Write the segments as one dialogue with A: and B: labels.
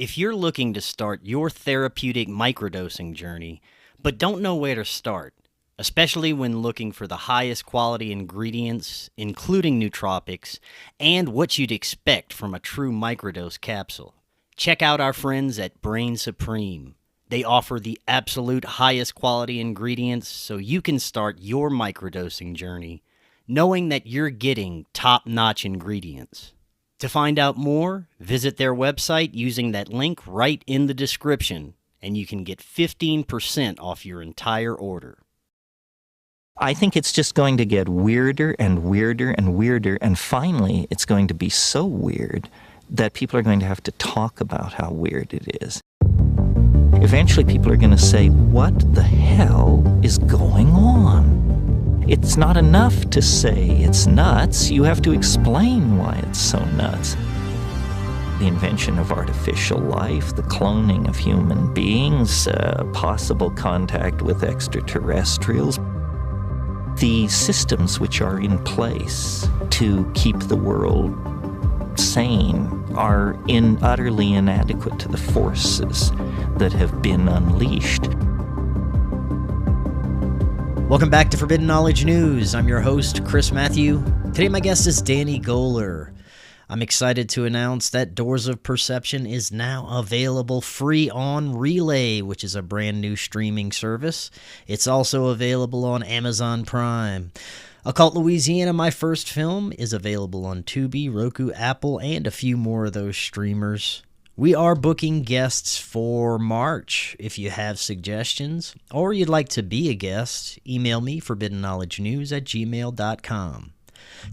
A: If you're looking to start your therapeutic microdosing journey, but don't know where to start, especially when looking for the highest quality ingredients, including nootropics, and what you'd expect from a true microdose capsule, check out our friends at Brainsupreme. They offer the absolute highest quality ingredients so you can start your microdosing journey knowing that you're getting top-notch ingredients. To find out more, visit their website using that link right in the description, and you can get 15% off your entire order.
B: I think it's just going to get weirder and weirder and weirder, and finally it's going to be so weird that people are going to have to talk about how weird it is. Eventually people are going to say, what the hell is going on? It's not enough to say it's nuts. You have to explain why it's so nuts. The invention of artificial life, the cloning of human beings, possible contact with extraterrestrials, the systems which are in place to keep the world sane are utterly inadequate to the forces that have been unleashed.
A: Welcome back to Forbidden Knowledge News. I'm your host, Chris Matthew. Today my guest is Danny Goler. I'm excited to announce that Doors of Perception is now available free on Relay, which is a brand new streaming service. It's also available on Amazon Prime. Occult Louisiana, my first film, is available on Tubi, Roku, Apple, and a few more of those streamers. We are booking guests for March. If you have suggestions or you'd like to be a guest, email me forbiddenknowledgenews@gmail.com.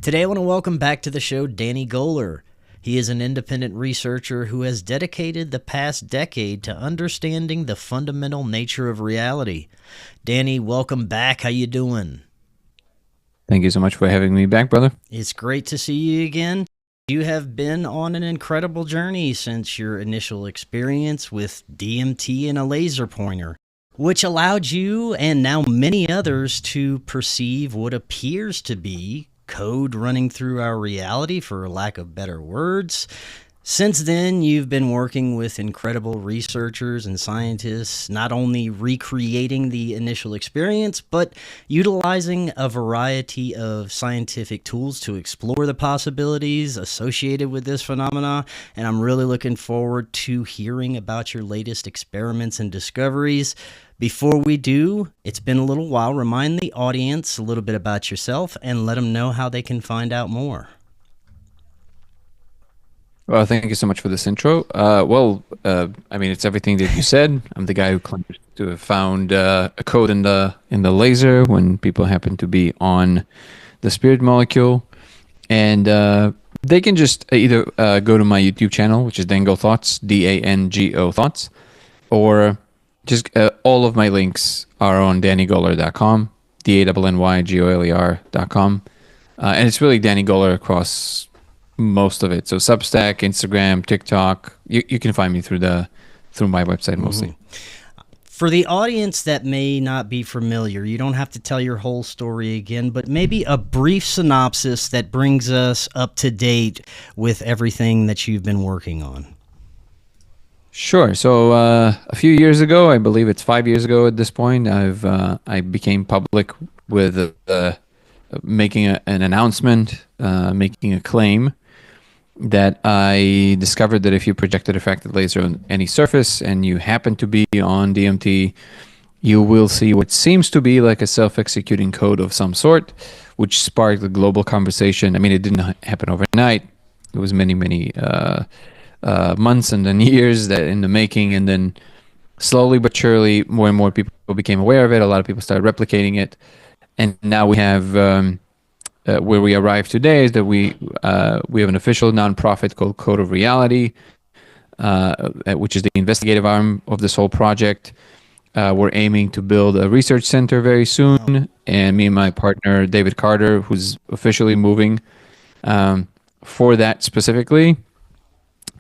A: Today I want to welcome back to the show Danny Goler. He is an independent researcher who has dedicated the past decade to understanding the fundamental nature of reality. Danny, welcome back. How you doing?
C: Thank you so much for having me back, brother.
A: It's great to see you again. You have been on an incredible journey since your initial experience with DMT and a laser pointer, which allowed you and now many others to perceive what appears to be code running through our reality, for lack of better words. Since then, you've been working with incredible researchers and scientists, not only recreating the initial experience, but utilizing a variety of scientific tools to explore the possibilities associated with this phenomena. And I'm really looking forward to hearing about your latest experiments and discoveries. Before we do, it's been a little while. Remind the audience a little bit about yourself and let them know how they can find out more.
C: Well, thank you so much for this intro. I mean, it's everything that you said. I'm the guy who claims to have found a code in the laser when people happen to be on the spirit molecule, and they can just either go to my YouTube channel, which is Dango Thoughts, DANGO Thoughts, or just all of my links are on DannyGoler.com, DANNYGOLER.com, and it's really Danny Goler across most of it. So Substack, Instagram, TikTok, you can find me through my website mostly.
A: For the audience that may not be familiar, you don't have to tell your whole story again, but maybe a brief synopsis that brings us up to date with everything that you've been working on.
C: Sure. So a few years ago, I believe it's 5 years ago at this point, I became public with making an announcement, making a claim that I discovered that if you projected a refracted laser on any surface and you happen to be on DMT, you will see what seems to be like a self-executing code of some sort, which sparked a global conversation. I mean, it didn't happen overnight. It was many months and then years that in the making, and then slowly but surely, more and more people became aware of it. A lot of people started replicating it, and now we have where we arrive today is that we have an official nonprofit called Code of Reality, which is the investigative arm of this whole project. We're aiming to build a research center very soon, and me and my partner David Carter, who's officially moving for that specifically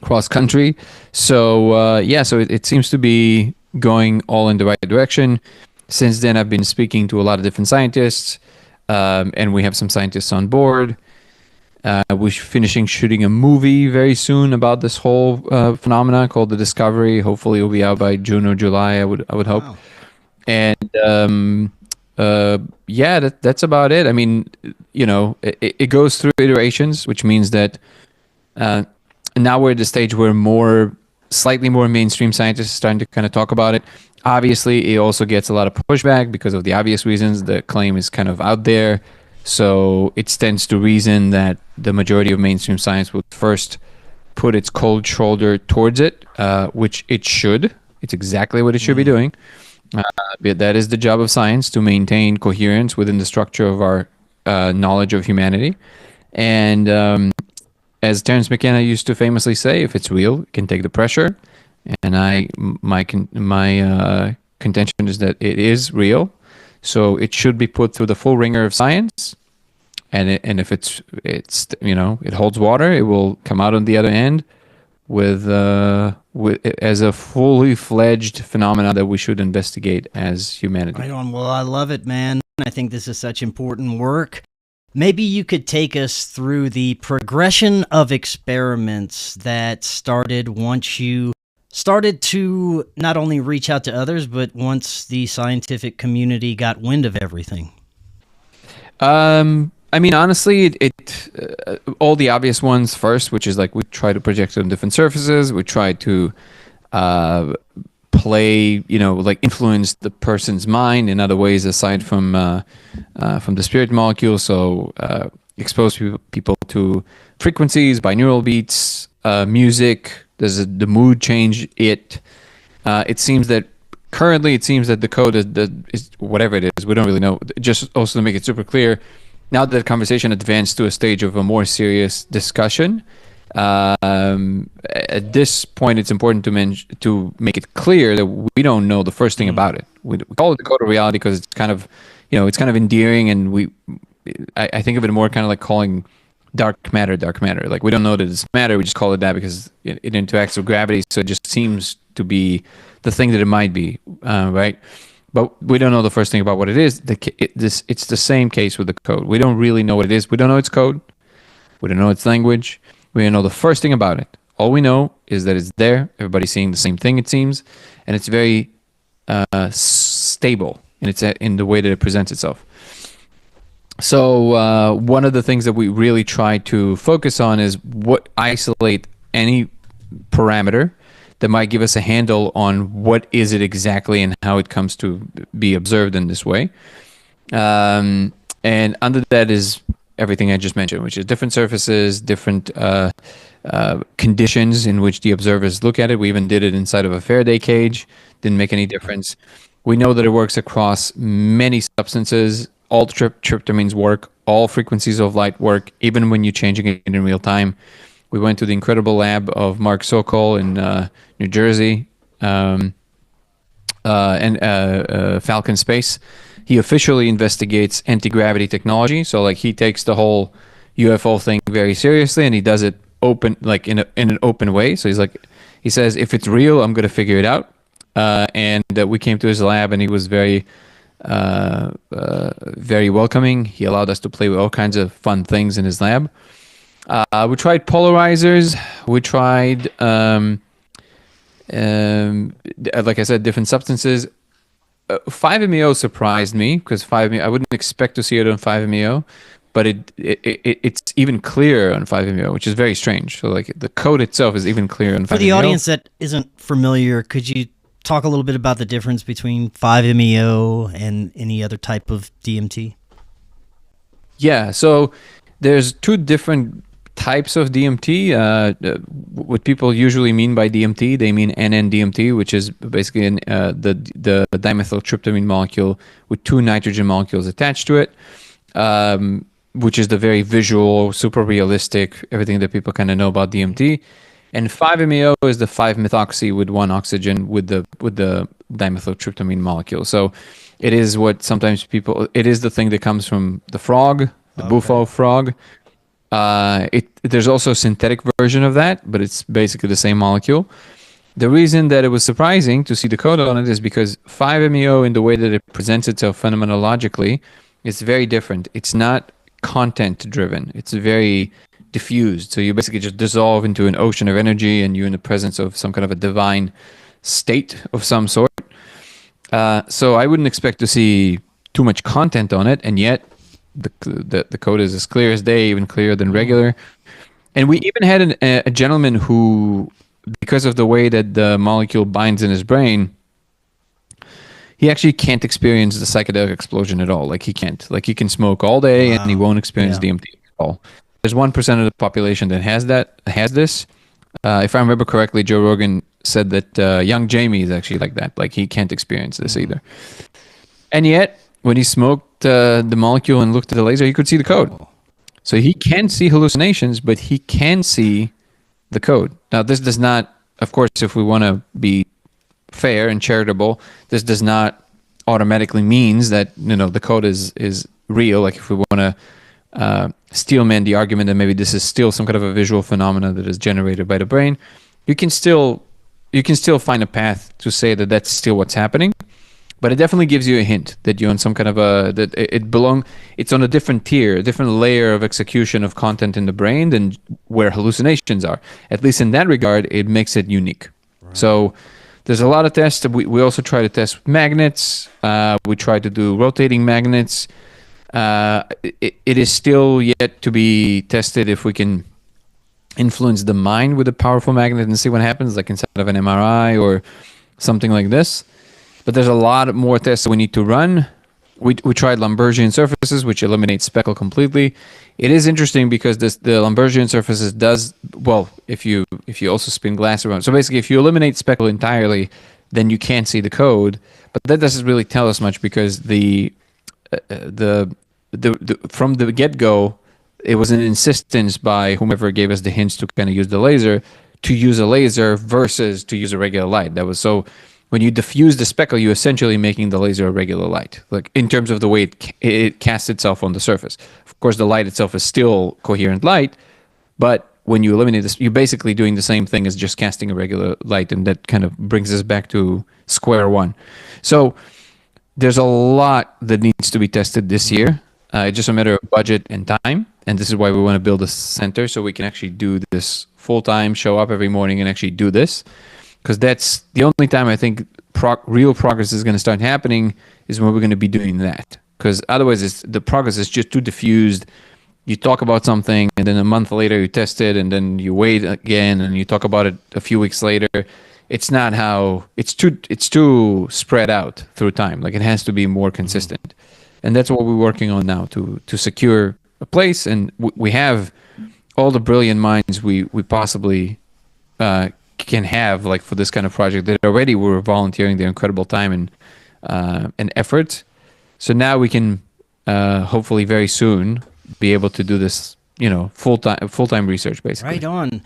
C: cross country. So it seems to be going all in the right direction. Since then, I've been speaking to a lot of different scientists. And we have some scientists on board. We're finishing shooting a movie very soon about this whole phenomena called The Discovery. Hopefully, it'll be out by June or July. I would hope.
A: Wow.
C: And yeah, that's about it. I mean, it goes through iterations, which means that now we're at the stage where slightly more mainstream scientists are starting to kind of talk about it. Obviously, it also gets a lot of pushback because of the obvious reasons. The claim is kind of out there. So it stands to reason that the majority of mainstream science would first put its cold shoulder towards it, which it should. It's exactly what it should be doing. That is the job of science, to maintain coherence within the structure of our knowledge of humanity. And as Terence McKenna used to famously say, if it's real, it can take the pressure. And my contention is that it is real. So it should be put through the full ringer of science, and if it's it holds water, it will come out on the other end with as a fully fledged phenomenon that we should investigate as humanity.
A: Right on. Well, I love it, man. I think this is such important work. Maybe you could take us through the progression of experiments that started once you started to not only reach out to others, but once the scientific community got wind of everything.
C: I mean, honestly, all the obvious ones first, which is like we try to project on different surfaces. We try to play, like influence the person's mind in other ways aside from the spirit molecule. So expose people to frequencies, binaural beats, music. There's the mood change. It seems that currently the code is whatever it is. We don't really know. Just also to make it super clear, now that the conversation advanced to a stage of a more serious discussion, at this point it's important to make it clear that we don't know the first thing about it. We call it the code of reality because it's kind of endearing, and I think of it more kind of like calling dark matter. Like, we don't know that it's matter, we just call it that because it interacts with gravity, so it just seems to be the thing that it might be, right? But we don't know the first thing about what it is. It's the same case with the code. We don't really know what it is. We don't know its code. We don't know its language. We don't know the first thing about it. All we know is that it's there. Everybody's seeing the same thing, it seems, and it's very stable, and it's in the way that it presents itself. So one of the things that we really try to focus on is isolate any parameter that might give us a handle on what is it exactly and how it comes to be observed in this way. And under that is everything I just mentioned, which is different surfaces, different conditions in which the observers look at it. We even did it inside of a Faraday cage. Didn't make any difference. We know that it works across many substances. All tryptamines work. All frequencies of light work, even when you're changing it in real time. We went to the incredible lab of Mark Sokol in New Jersey and Falcon Space. He officially investigates anti-gravity technology. So like he takes the whole UFO thing very seriously, and he does it open, like in an open way. So he says, if it's real, I'm going to figure it out. And we came to his lab, and he was very welcoming. He allowed us to play with all kinds of fun things in his lab. We tried polarizers. We tried, like I said, different substances. 5-MeO surprised me because 5-MeO, I wouldn't expect to see it on 5-MeO, but it's even clearer on 5-MeO, which is very strange. So like the code itself is even clearer on 5-MeO.
A: For the audience that isn't familiar, could you talk a little bit about the difference between 5-MeO and any other type of DMT?
C: Yeah, so there's two different types of DMT. What people usually mean by DMT, they mean NN-DMT, which is basically the dimethyltryptamine molecule with two nitrogen molecules attached to it, which is the very visual, super realistic, everything that people kind of know about DMT. And 5-MeO is the 5-methoxy with one oxygen with the dimethyltryptamine molecule. So it is what sometimes it is the thing that comes from the frog, the bufo frog. There's also a synthetic version of that, but it's basically the same molecule. The reason that it was surprising to see the code on it is because 5-MeO, in the way that it presents itself phenomenologically, is very different. It's not content driven. It's very diffused. So you basically just dissolve into an ocean of energy, and you're in the presence of some kind of a divine state of some sort. So I wouldn't expect to see too much content on it, and yet the code is as clear as day, even clearer than regular. And we even had a gentleman who, because of the way that the molecule binds in his brain, he actually can't experience the psychedelic explosion at all. Like he can't. Like he can smoke all day and he won't experience DMT at all. There's 1% of the population that has this. If I remember correctly, Joe Rogan said that young Jamie is actually like that. Like he can't experience this either. And yet, when he smoked the molecule and looked at the laser, he could see the code. So he can see hallucinations, but he can see the code. Now, this does not, of course, if we want to be fair and charitable, this does not automatically means that the code is real. Like if we want to steelman the argument that maybe this is still some kind of a visual phenomena that is generated by the brain, you can still find a path to say that that's still what's happening. But it definitely gives you a hint that you're on some kind of it's on a different tier, a different layer of execution of content in the brain than where hallucinations are. At least in that regard, it makes it unique. Right. So there's a lot of tests. We also try to test with magnets. We try to do rotating magnets. It is still yet to be tested if we can influence the mind with a powerful magnet and see what happens, like inside of an MRI or something like this. But there's a lot more tests that we need to run. We tried Lambertian surfaces, which eliminate speckle completely. It is interesting because the Lambertian surfaces does, well, if you also spin glass around. So basically, if you eliminate speckle entirely, then you can't see the code. But that doesn't really tell us much because the from the get-go, it was an insistence by whomever gave us the hints to kind of use the laser to use a laser versus to use a regular light. That was so. When you diffuse the speckle, you're essentially making the laser a regular light, like in terms of the way it casts itself on the surface. Of course, the light itself is still coherent light, but when you eliminate this, you're basically doing the same thing as just casting a regular light, and that kind of brings us back to square one. So there's a lot that needs to be tested this year. It's just a matter of budget and time, and this is why we want to build a center so we can actually do this full-time, show up every morning and actually do this. Because that's the only time I think real progress is going to start happening is when we're going to be doing that. Because otherwise, the progress is just too diffused. You talk about something, and then a month later you test it, and then you wait again, and you talk about it a few weeks later. It's not how it's too spread out through time. Like it has to be more consistent, and that's what we're working on now to secure a place. And we have all the brilliant minds we possibly can have, like for this kind of project, that already were volunteering their incredible time and effort. So now we can hopefully very soon be able to do this, full-time research basically.
A: Right on.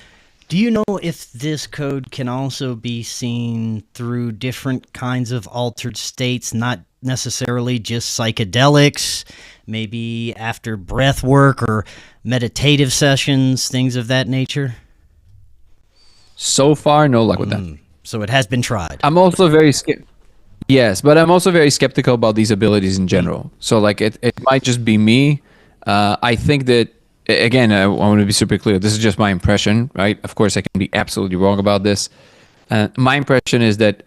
A: Do you know if this code can also be seen through different kinds of altered states, not necessarily just psychedelics, maybe after breath work or meditative sessions, things of that nature?
C: So far, no luck with that.
A: So it has been tried.
C: I'm also very Yes, but I'm also very skeptical about these abilities in general. So like it might just be me. I think that, again, I want to be super clear. This is just my impression, right? Of course, I can be absolutely wrong about this. My impression is that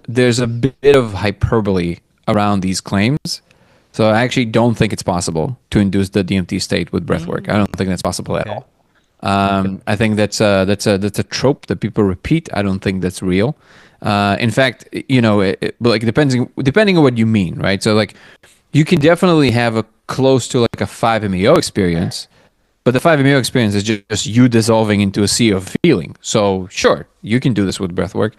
C: there's a bit of hyperbole around these claims. So I actually don't think it's possible to induce the DMT state with breathwork. I don't think that's possible at all. I think that's a trope that people repeat. I don't think that's real. In fact, like depending on what you mean, right? So like, you can definitely have a close to like a 5-MeO experience, but the 5-MeO experience is just you dissolving into a sea of feeling. So sure, you can do this with breathwork,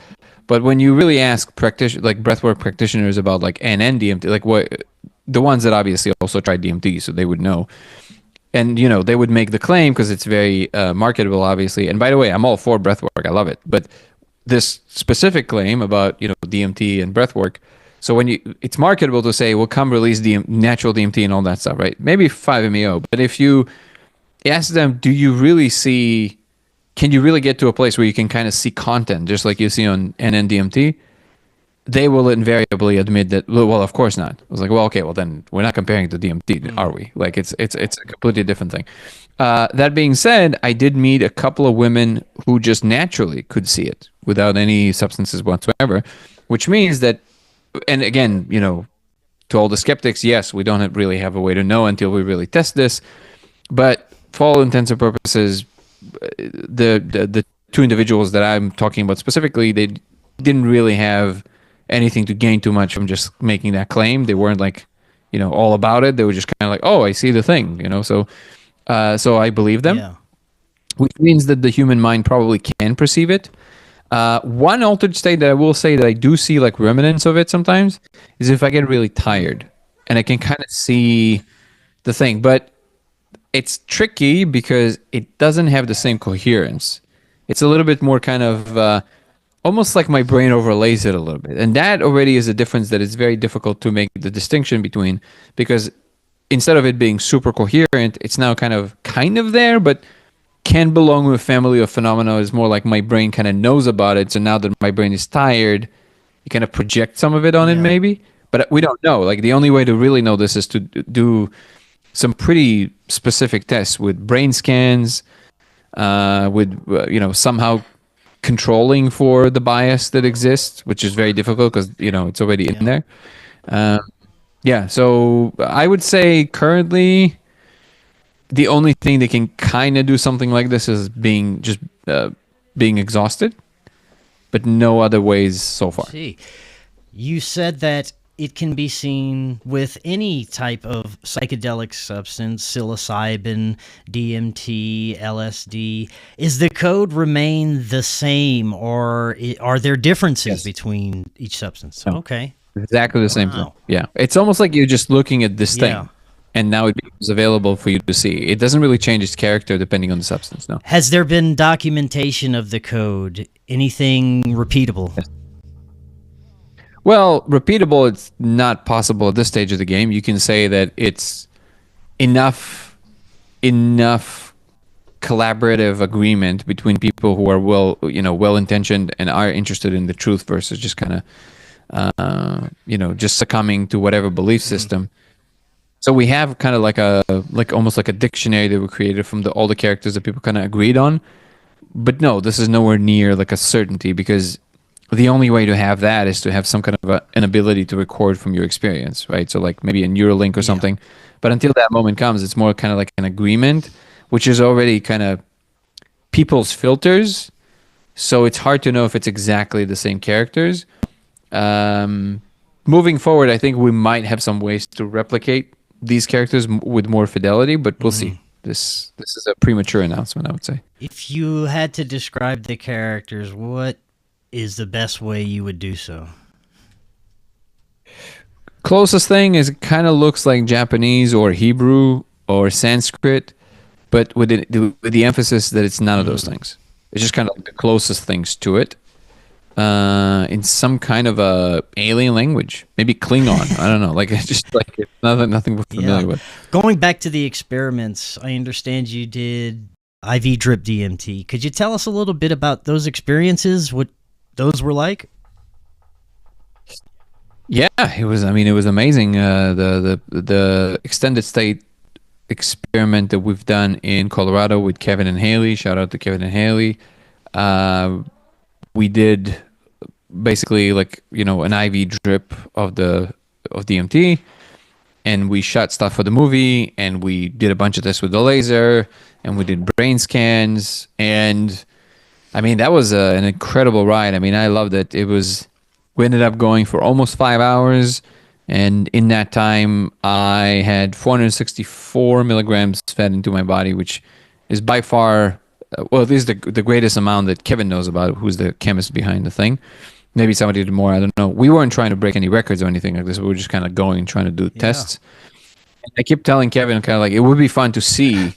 C: but when you really ask breathwork practitioners about like NN DMT, like the ones that obviously also tried DMT, so they would know. And, they would make the claim because it's very marketable, obviously. And by the way, I'm all for breathwork. I love it. But this specific claim about, DMT and breathwork, so when it's marketable to say, well, come release natural DMT and all that stuff, right? Maybe 5-MeO. But if you ask them, can you really get to a place where you can kind of see content, just like you see on NN-DMT? they will invariably admit that, well, of course not. I was like, well, okay, well then we're not comparing to DMT, are we? Like it's a completely different thing. That being said, I did meet a couple of women who just naturally could see it without any substances whatsoever, which means that, and again, to all the skeptics, yes, we don't really have a way to know until we really test this. But for all intents and purposes, the two individuals that I'm talking about specifically, they didn't really have anything to gain too much from just making that claim. They weren't like, all about it. They were just kind of like, oh, I see the thing, So I believe them, which means that the human mind probably can perceive it. One altered state that I will say that I do see like remnants of it sometimes is if I get really tired and I can kind of see the thing, but it's tricky because it doesn't have the same coherence. It's a little bit more kind of almost like my brain overlays it a little bit. And that already is a difference that is very difficult to make the distinction between, because instead of it being super coherent, it's now kind of there, but can belong with a family of phenomena. Is more like my brain kind of knows about it. So now that my brain is tired, you kind of project some of it on it maybe, but we don't know. Like the only way to really know this is to do some pretty specific tests with brain scans, with somehow controlling for the bias that exists, which is very difficult because it's already in there. So I would say currently the only thing that can kind of do something like this is being exhausted, but no other ways so far.
A: See, you said that it can be seen with any type of psychedelic substance, psilocybin, DMT, LSD. Is the code remain the same, or are there differences between each substance?
C: No.
A: Okay.
C: Exactly the same thing. Yeah. It's almost like you're just looking at this thing, and now it becomes available for you to see. It doesn't really change its character depending on the substance, no.
A: Has there been documentation of the code? Anything repeatable?
C: Yes. Well, repeatable, it's not possible at this stage of the game. You can say that it's enough collaborative agreement between people who are well-intentioned and are interested in the truth versus just kind of, just succumbing to whatever belief system. So we have kind of almost like a dictionary that we created from all the characters that people kind of agreed on. But no, this is nowhere near like a certainty, because the only way to have that is to have some kind of an ability to record from your experience, right? So like maybe a Neuralink or something. But until that moment comes, it's more kind of like an agreement, which is already kind of people's filters. So it's hard to know if it's exactly the same characters. Moving forward, I think we might have some ways to replicate these characters with more fidelity, but we'll see. This is a premature announcement, I would say.
A: If you had to describe the characters, what is the best way you would do so?
C: Closest thing is it kind of looks like Japanese or Hebrew or Sanskrit, but with the emphasis that it's none of those things. It's just kind of like the closest things to it. In some kind of a alien language, maybe Klingon. I don't know. Like it's just like it's nothing we're familiar with.
A: Going back to the experiments, I understand you did IV drip DMT. Could you tell us a little bit about those experiences? What those were like?
C: Yeah, it was. I mean, it was amazing. The extended state experiment that we've done in Colorado with Kevin and Haley. Shout out to Kevin and Haley. We did basically like an IV drip of DMT, and we shot stuff for the movie, and we did a bunch of this with the laser, and we did brain scans, and I mean that was an incredible ride. I mean I loved it. We ended up going for almost 5 hours, and in that time I had 464 milligrams fed into my body, which is by far this is the greatest amount that Kevin knows about, who's the chemist behind the thing. Maybe somebody did more, I don't know. We weren't trying to break any records or anything like this. We were just kind of going and trying to do tests. And I keep telling Kevin kind of like it would be fun to see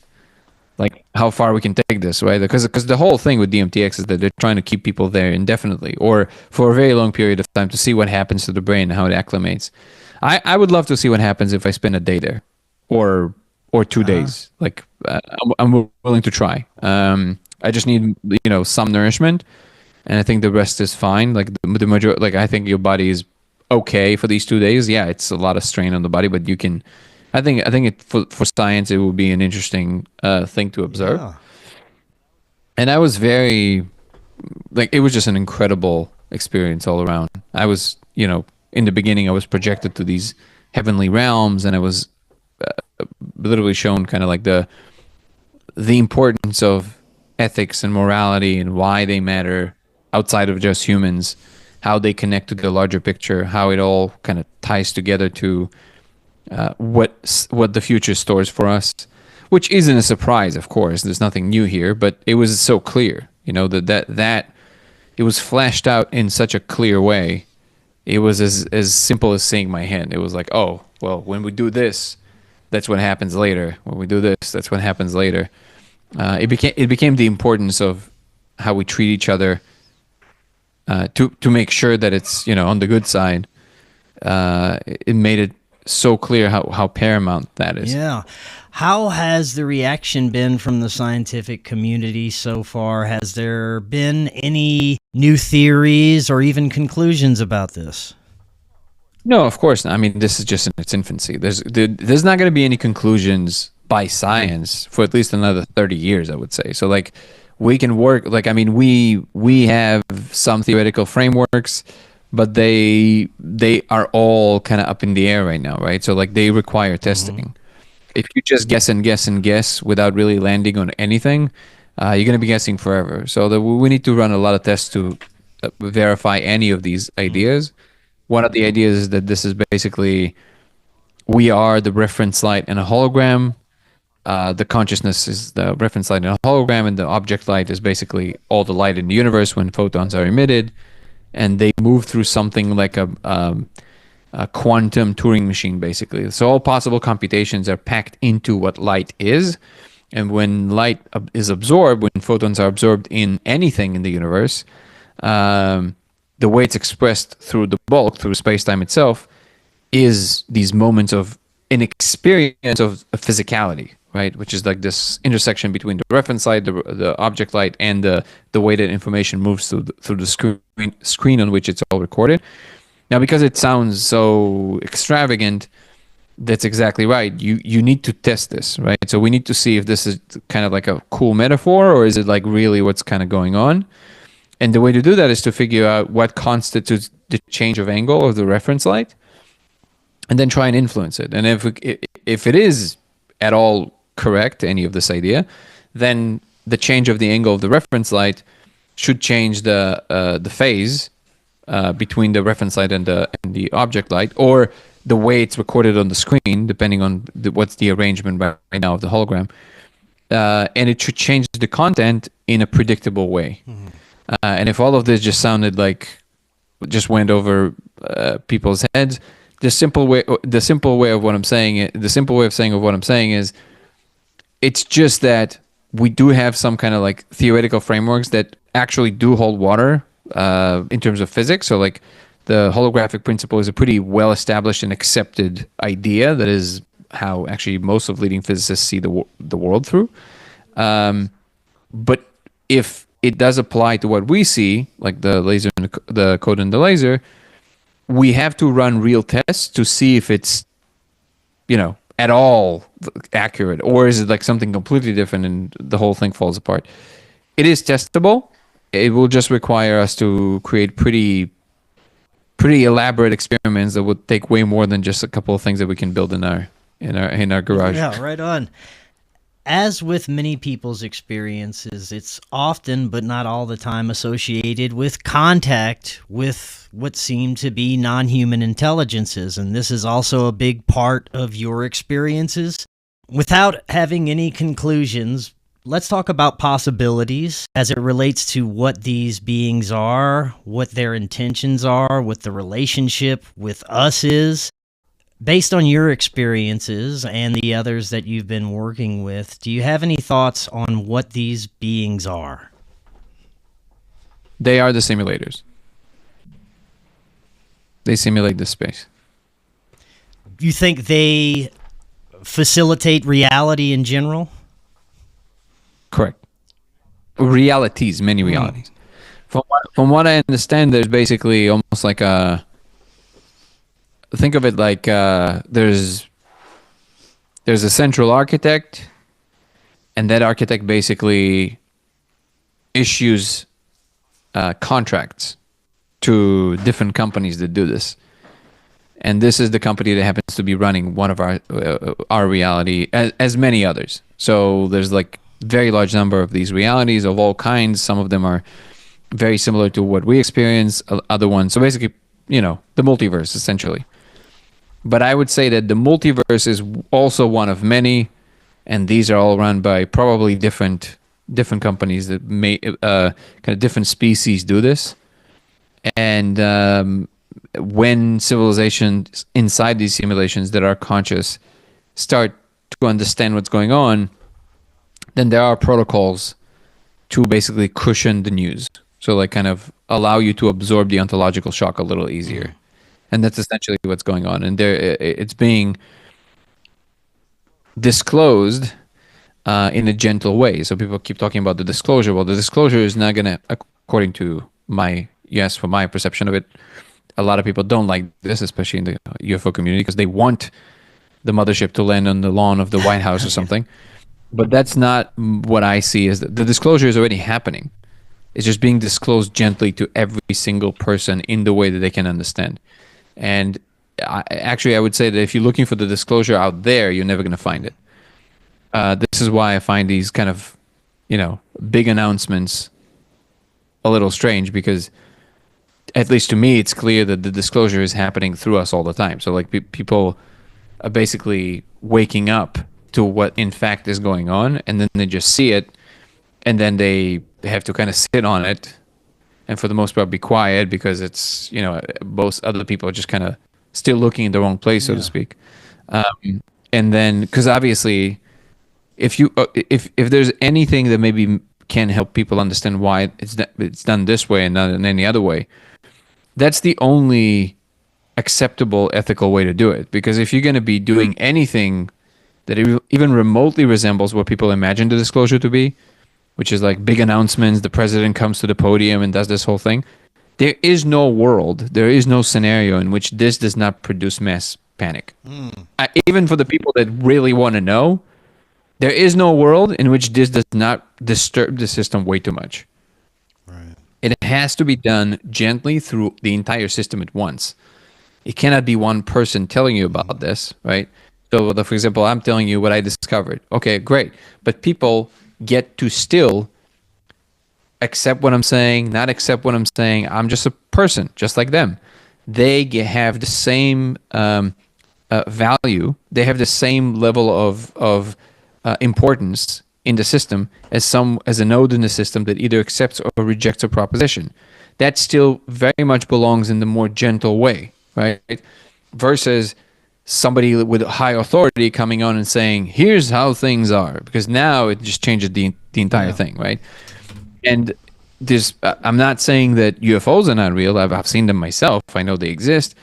C: like how far we can take this, right? Because the whole thing with DMTX is that they're trying to keep people there indefinitely or for a very long period of time to see what happens to the brain and how it acclimates. I would love to see what happens if I spend a day there or 2 days. Like I'm willing to try. I just need some nourishment. and I think the rest is fine. Like the majority, like I think your body is okay for these 2 days. Yeah, it's a lot of strain on the body, but you can. I think for science it will be an interesting thing to observe.
A: Yeah.
C: And I was very like it was just an incredible experience all around. I was, in the beginning I was projected to these heavenly realms, and I was literally shown kind of like the importance of ethics and morality and why they matter outside of just humans, how they connect to the larger picture, how it all kind of ties together to what the future stores for us, which isn't a surprise, of course. There's nothing new here, but it was so clear, that it was flashed out in such a clear way. It was as simple as seeing my hand. It was like, oh, well, when we do this, that's what happens later. When we do this, that's what happens later. It became the importance of how we treat each other, to make sure that it's on the good side. It made it so clear how paramount that is.
A: Yeah. How has the reaction been from the scientific community so far? Has there been any new theories or even conclusions about this?
C: No, of course not. I mean, this is just in its infancy. There's not going to be any conclusions by science for at least another 30 years, I would say. So like we can work, like, I mean, we have some theoretical frameworks, but they are all kind of up in the air right now, right? So like they require testing. Mm-hmm. If you just guess and guess and guess without really landing on anything, you're going to be guessing forever. So we need to run a lot of tests to verify any of these ideas. One of the ideas is that this is basically, we are the reference light in a hologram. The consciousness is the reference light in a hologram, and the object light is basically all the light in the universe when photons are emitted. And they move through something like a quantum Turing machine, basically. So all possible computations are packed into what light is. And when light is absorbed, when photons are absorbed in anything in the universe, the way it's expressed through the bulk, through space-time itself, is these moments of an experience of physicality, right? Which is like this intersection between the reference light, the object light, and the way that information moves through the screen on which it's all recorded. Now, because it sounds so extravagant, that's exactly right. You need to test this, right? So we need to see if this is kind of like a cool metaphor, or is it like really what's kind of going on? And the way to do that is to figure out what constitutes the change of angle of the reference light, and then try and influence it. And if it is at all correct, any of this idea, then the change of the angle of the reference light should change the phase between the reference light and the object light, or the way it's recorded on the screen, depending on what's the arrangement right now of the hologram. And it should change the content in a predictable way. Mm-hmm. And if all of this just sounded like just went over people's heads, the simple way of what I'm saying, the simple way of saying of what I'm saying is, it's just that we do have some kind of like theoretical frameworks that actually do hold water in terms of physics. So like the holographic principle is a pretty well established and accepted idea that is how actually most of leading physicists see the world through. But if it does apply to what we see, like the laser and the code in the laser, we have to run real tests to see if it's, at all accurate, or is it like something completely different and the whole thing falls apart. It is testable. It will just require us to create pretty elaborate experiments that would take way more than just a couple of things that we can build in our garage.
A: Yeah, right on. As with many people's experiences, it's often, but not all the time, associated with contact with what seem to be non-human intelligences, and this is also a big part of your experiences. Without having any conclusions, let's talk about possibilities as it relates to what these beings are, what their intentions are, what the relationship with us is. Based on your experiences and the others that you've been working with, do you have any thoughts on what these beings are?
C: They are the simulators. They simulate the space.
A: You think they facilitate reality in general?
C: Correct. Realities, many realities. From what I understand, there's basically almost like think of it like there's a central architect, and that architect basically issues contracts to different companies that do this. And this is the company that happens to be running one of our reality, as many others. So there's like very large number of these realities of all kinds. Some of them are very similar to what we experience. Other ones, so basically, the multiverse essentially. But I would say that the multiverse is also one of many, and these are all run by probably different companies that may kind of different species do this. And when civilizations inside these simulations that are conscious start to understand what's going on, then there are protocols to basically cushion the news. So like kind of allow you to absorb the ontological shock a little easier. And that's essentially what's going on. And it's being disclosed in a gentle way. So people keep talking about the disclosure. Well, the disclosure is not going to, according to from my perception of it, a lot of people don't like this, especially in the UFO community, because they want the mothership to land on the lawn of the White House or something. But that's not what I see as the disclosure is already happening. It's just being disclosed gently to every single person in the way that they can understand. And I would say that if you're looking for the disclosure out there, you're never going to find it. This is why I find these kind of, big announcements a little strange, because at least to me, it's clear that the disclosure is happening through us all the time. So like people are basically waking up to what in fact is going on, and then they just see it, and then they have to kind of sit on it, and for the most part be quiet, because it's, both other people are just kind of still looking in the wrong place, so to speak. And then, because obviously, if there's anything that maybe can help people understand why it's done this way and not in any other way, that's the only acceptable ethical way to do it. Because if you're going to be doing anything that even remotely resembles what people imagine the disclosure to be, which is like big announcements, the president comes to the podium and does this whole thing, there is no scenario in which this does not produce mass panic. Even for the people that really want to know, there is no world in which this does not disturb the system way too much.
A: Right.
C: It has to be done gently through the entire system at once. It cannot be one person telling you about this, right? So, for example, I'm telling you what I discovered. Okay, great. But people get to still accept what I'm saying, not accept what I'm saying. I'm just a person, just like them. They have the same value. They have the same level of importance in the system as a node in the system that either accepts or rejects a proposition. That still very much belongs in the more gentle way, right? Versus somebody with high authority coming on and saying, here's how things are, because now it just changes the entire thing, right? And I'm not saying that UFOs are not real. I've seen them myself. I know they exist.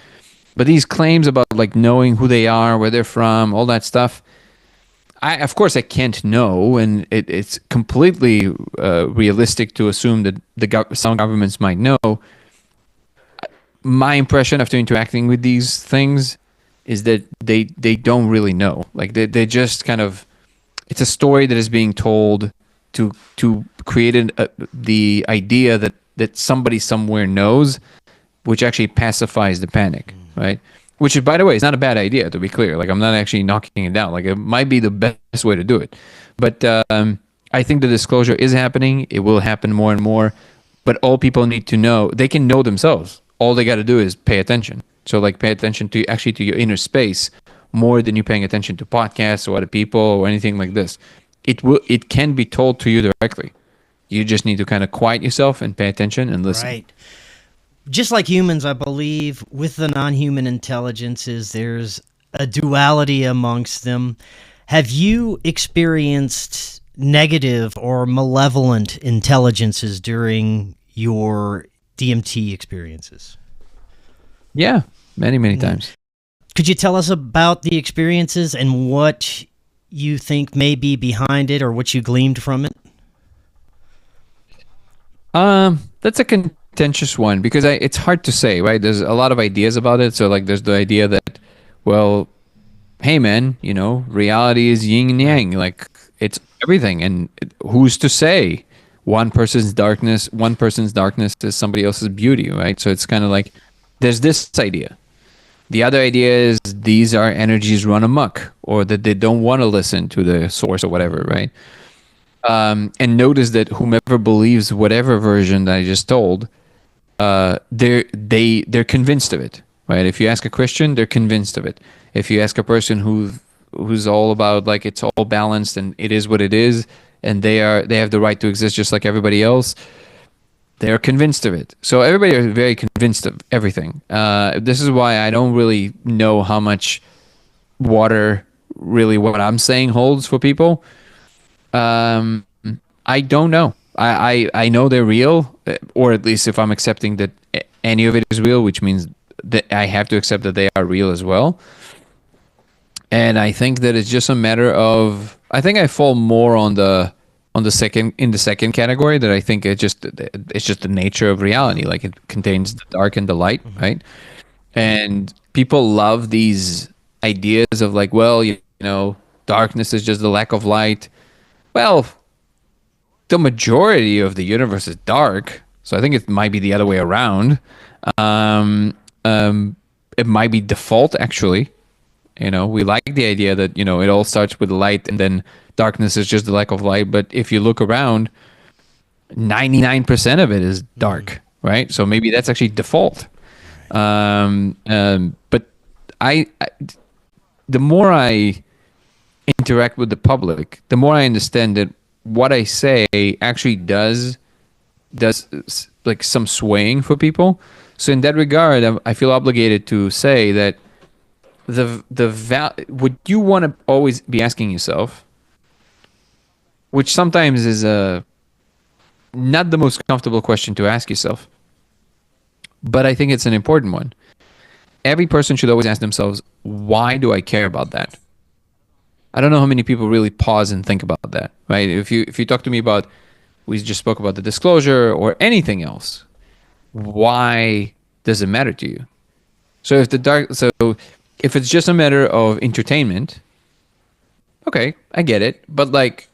C: But these claims about like knowing who they are, where they're from, all that stuff, of course I can't know, and it's completely realistic to assume that some governments might know. My impression after interacting with these things is that they don't really know. Like they just kind of, it's a story that is being told to create the idea that somebody somewhere knows, which actually pacifies the panic, right? Which, by the way, is not a bad idea, to be clear. Like, I'm not actually knocking it down. Like, it might be the best way to do it. But I think the disclosure is happening. It will happen more and more. But all people need to know, they can know themselves. All they got to do is pay attention. So, like, pay attention to your inner space more than you paying attention to podcasts or other people or anything like this. It can be told to you directly. You just need to kind of quiet yourself and pay attention and listen.
A: Right. Just like humans, I believe, with the non-human intelligences, there's a duality amongst them. Have you experienced negative or malevolent intelligences during your DMT experiences?
C: Yeah, many times.
A: Could you tell us about the experiences and what you think may be behind it or what you gleaned from it?
C: That's a contentious one because it's hard to say, right? There's a lot of ideas about it. So like, there's the idea that, well, hey man, reality is yin and yang. Like, it's everything, and who's to say one person's darkness is somebody else's beauty, right? So it's kind of like there's this idea. The other idea is these are energies run amok, or that they don't want to listen to the source or whatever, right? And notice that whomever believes whatever version that I just told, they're convinced of it, right? If you ask a Christian, they're convinced of it. If you ask a person who's all about like it's all balanced and it is what it is, and they have the right to exist just like everybody else, they're convinced of it. So everybody is very convinced of everything. This is why I don't really know how much water really what I'm saying holds for people. I don't know. I know they're real, or at least if I'm accepting that any of it is real, which means that I have to accept that they are real as well. And I think that it's just a matter of, I think I fall more in the second category, that I think it's just the nature of reality. Like, it contains the dark and the light, right? And people love these ideas of like, well, darkness is just the lack of light. Well, the majority of the universe is dark, so I think it might be the other way around. It might be default, actually. We like the idea that, it all starts with light and then darkness is just the lack of light. But if you look around, 99% of it is dark, right? So maybe that's actually default. But the more I interact with the public, the more I understand that what I say actually does like some swaying for people. So in that regard, I feel obligated to say that what you want to always be asking yourself, which sometimes is not the most comfortable question to ask yourself, but I think it's an important one. Every person should always ask themselves, why do I care about that? I don't know how many people really pause and think about that, right? If you talk to me about, we just spoke about the disclosure or anything else, why does it matter to you? So if it's just a matter of entertainment, okay, I get it. But like,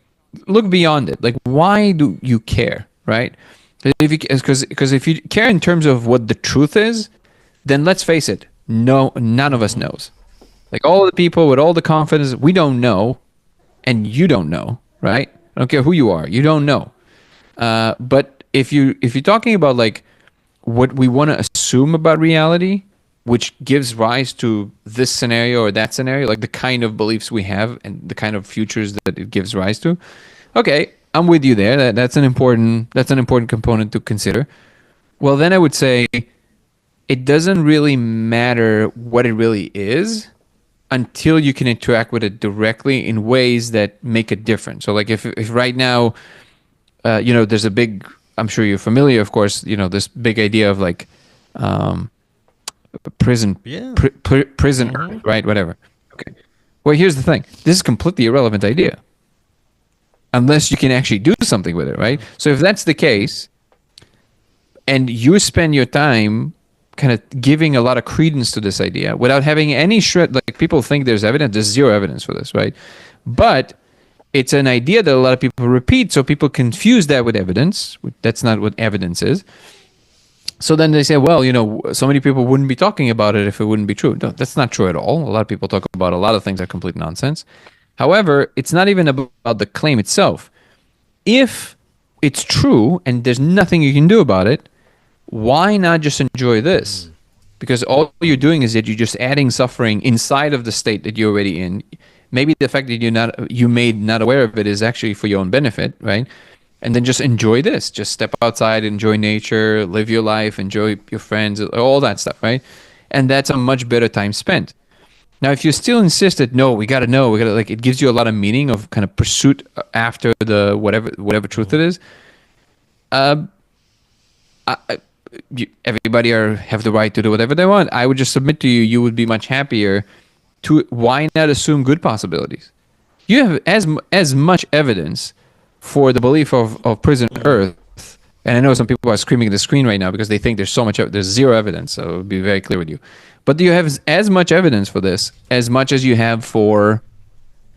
C: look beyond it. Like, why do you care, right? Because if you care in terms of what the truth is, then let's face it, none of us knows. Like, all the people with all the confidence, we don't know, and you don't know, right? I don't care who you are, you don't know. But if you're talking about like what we want to assume about reality, which gives rise to this scenario or that scenario, like the kind of beliefs we have and the kind of futures that it gives rise to, okay, I'm with you there. That's an important component to consider. Well, then I would say it doesn't really matter what it really is until you can interact with it directly in ways that make a difference. So like if right now, there's a big, I'm sure you're familiar, of course, this big idea of like prison Earth, right? Whatever. Okay. Well, here's the thing. This is a completely irrelevant idea unless you can actually do something with it, right? So if that's the case, and you spend your time kind of giving a lot of credence to this idea without having any shred, like people think there's evidence, there's zero evidence for this, right? But it's an idea that a lot of people repeat, so people confuse that with evidence. That's not what evidence is. So then they say, well, so many people wouldn't be talking about it if it wouldn't be true. No, that's not true at all. A lot of people talk about a lot of things that are complete nonsense. However, it's not even about the claim itself. If it's true and there's nothing you can do about it, why not just enjoy this? Because all you're doing is that you're just adding suffering inside of the state that you're already in. Maybe the fact that you made not aware of it is actually for your own benefit, right? And then just enjoy this. Just step outside, enjoy nature, live your life, enjoy your friends, all that stuff, right? And that's a much better time spent. Now, if you still insist that, no, we got to know, like, it gives you a lot of meaning of kind of pursuit after the whatever truth it is. Everybody have the right to do whatever they want. I would just submit to you, you would be much happier. Why not assume good possibilities? You have as much evidence for the belief of prison Earth And I know some people are screaming at the screen right now because they think there's zero evidence. So I'll be very clear with you. But do you have as much evidence for this as much as you have for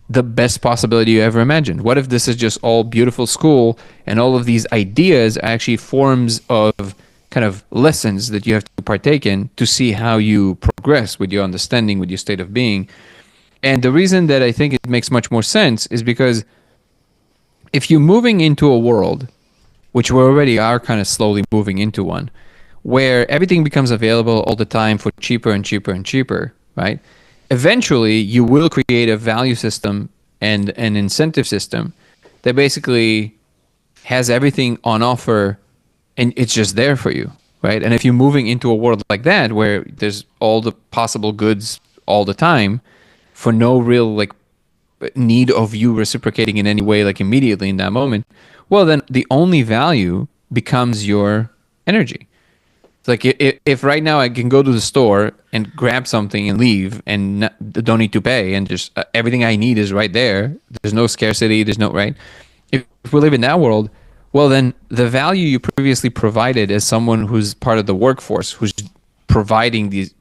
C: the best possibility you ever imagined? What if this is just all beautiful school and all of these ideas are actually forms of kind of lessons that you have to partake in to see how you progress with your understanding, with your state of being? And the reason that I think it makes much more sense is because if you're moving into a world, which we already are kind of slowly moving into one, where everything becomes available all the time for cheaper and cheaper and cheaper, right? Eventually, you will create a value system and an incentive system that basically has everything on offer and it's just there for you, right? And if you're moving into a world like that, where there's all the possible goods all the time for no real like need of you reciprocating in any way, like immediately in that moment, well, then the only value becomes your energy. It's like if right now I can go to the store and grab something and leave and don't need to pay and just everything I need is right there. There's no scarcity. There's no, right? If we live in that world, well, then the value you previously provided as someone who's part of the workforce, who's providing these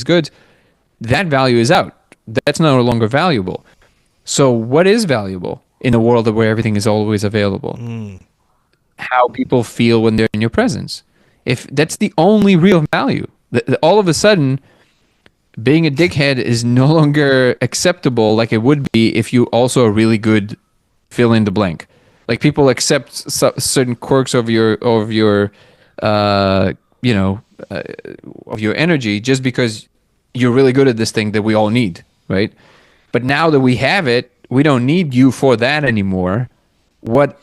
C: goods, that value is out. That's no longer valuable. So what is valuable in a world where everything is always available? How people feel when they're in your presence. If that's the only real value, all of a sudden, being a dickhead is no longer acceptable like it would be if you also are really good fill in the blank. Like people accept certain quirks of your energy just because you're really good at this thing that we all need, right? But now that we have it, we don't need you for that anymore. What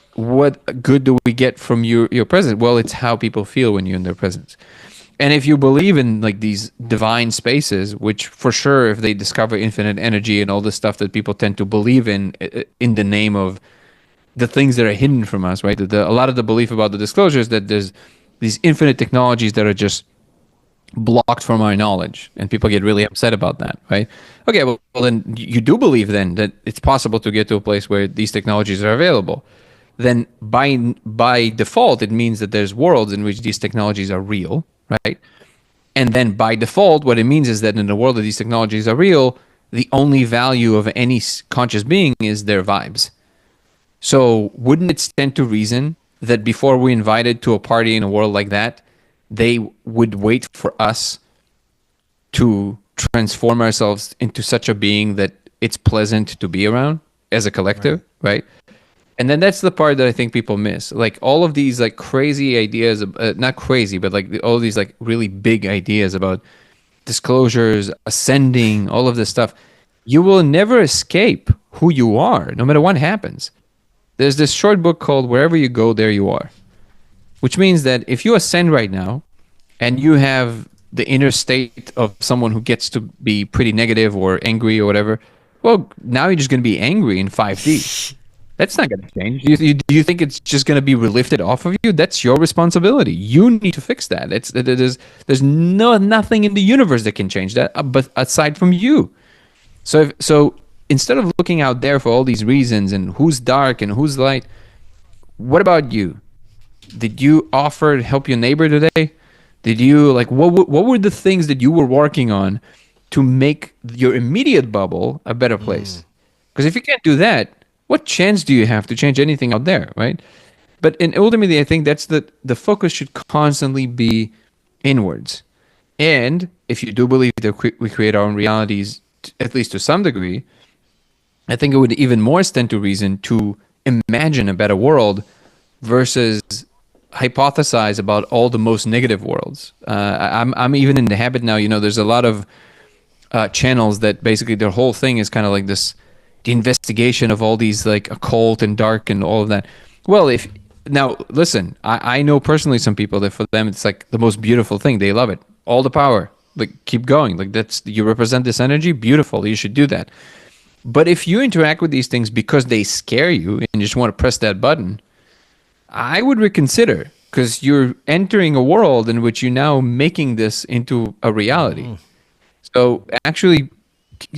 C: good do we get from your presence? Well, it's how people feel when you're in their presence. And if you believe in like these divine spaces, which for sure, if they discover infinite energy and all the stuff that people tend to believe in the name of the things that are hidden from us, right? A lot of the belief about the disclosures that there's these infinite technologies that are just blocked from our knowledge, and people get really upset about that, right? Okay, well then you do believe then that it's possible to get to a place where these technologies are available. Then by default, it means that there's worlds in which these technologies are real, right? And then by default, what it means is that in the world that these technologies are real, the only value of any conscious being is their vibes. So wouldn't it stand to reason that before we invited to a party in a world like that, they would wait for us to transform ourselves into such a being that it's pleasant to be around as a collective, right? And then that's the part that I think people miss. Like all of these like crazy ideas, not crazy, but like all these like really big ideas about disclosures, ascending, all of this stuff. You will never escape who you are, no matter what happens. There's this short book called Wherever You Go, There You Are. Which means that if you ascend right now and you have the inner state of someone who gets to be pretty negative or angry or whatever, well, now you're just going to be angry in 5D. That's not going to change. Do you think it's just going to be lifted off of you? That's your responsibility. You need to fix that. There's nothing in the universe that can change that, but aside from you. So instead of looking out there for all these reasons and who's dark and who's light, what about you? Did you offer to help your neighbor today? Did you what were the things that you were working on to make your immediate bubble a better place? Because if you can't do that, what chance do you have to change anything out there, right? But ultimately, I think that's the focus should constantly be inwards. And if you do believe that we create our own realities, at least to some degree, I think it would even more stand to reason to imagine a better world versus hypothesize about all the most negative worlds. I'm even in the habit now, there's a lot of channels that basically their whole thing is kind of like this, the investigation of all these like occult and dark and all of that. Well, now listen, I know personally some people that for them it's like the most beautiful thing. They love it. All the power. Like keep going. Like you represent this energy. Beautiful. You should do that. But if you interact with these things because they scare you and you just want to press that button, I would reconsider, because you're entering a world in which you're now making this into a reality. So actually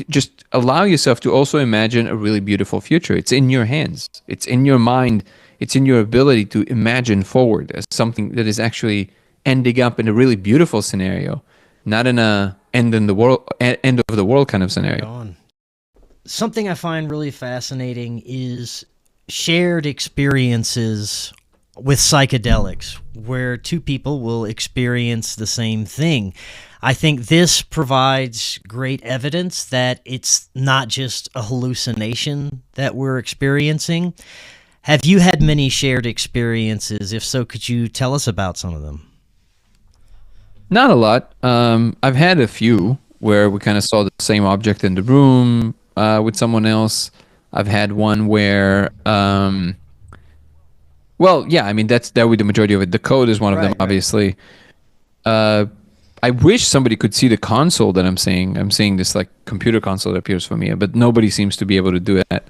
C: just allow yourself to also imagine a really beautiful future. It's in your hands. It's in your mind. It's in your ability to imagine forward as something that is actually ending up in a really beautiful scenario, not in a end of the world kind of scenario.
A: Something I find really fascinating is shared experiences with psychedelics, where two people will experience the same thing. I think this provides great evidence that it's not just a hallucination that we're experiencing. Have you had many shared experiences? If so, could you tell us about some of them?
C: Not a lot. I've had a few where we kind of saw the same object in the room with someone else. I've had one where, well, yeah, I mean, that would be the majority of it. The code is one of them, obviously. I wish somebody could see the console that I'm seeing. I'm seeing this like computer console that appears for me, but nobody seems to be able to do that.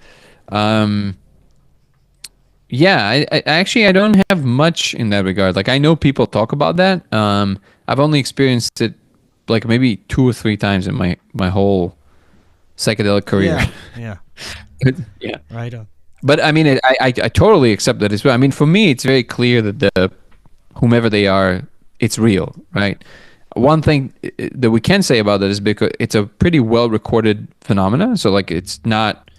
C: Yeah, I actually I don't have much in that regard. Like I know people talk about that. I've only experienced it like maybe 2 or 3 times in my whole psychedelic career.
A: Yeah.
C: Yeah.
A: Right on.
C: But I mean, I totally accept that as well. I mean, for me, it's very clear that whomever they are, it's real, right? One thing that we can say about that is because it's a pretty well recorded phenomena. So like it's not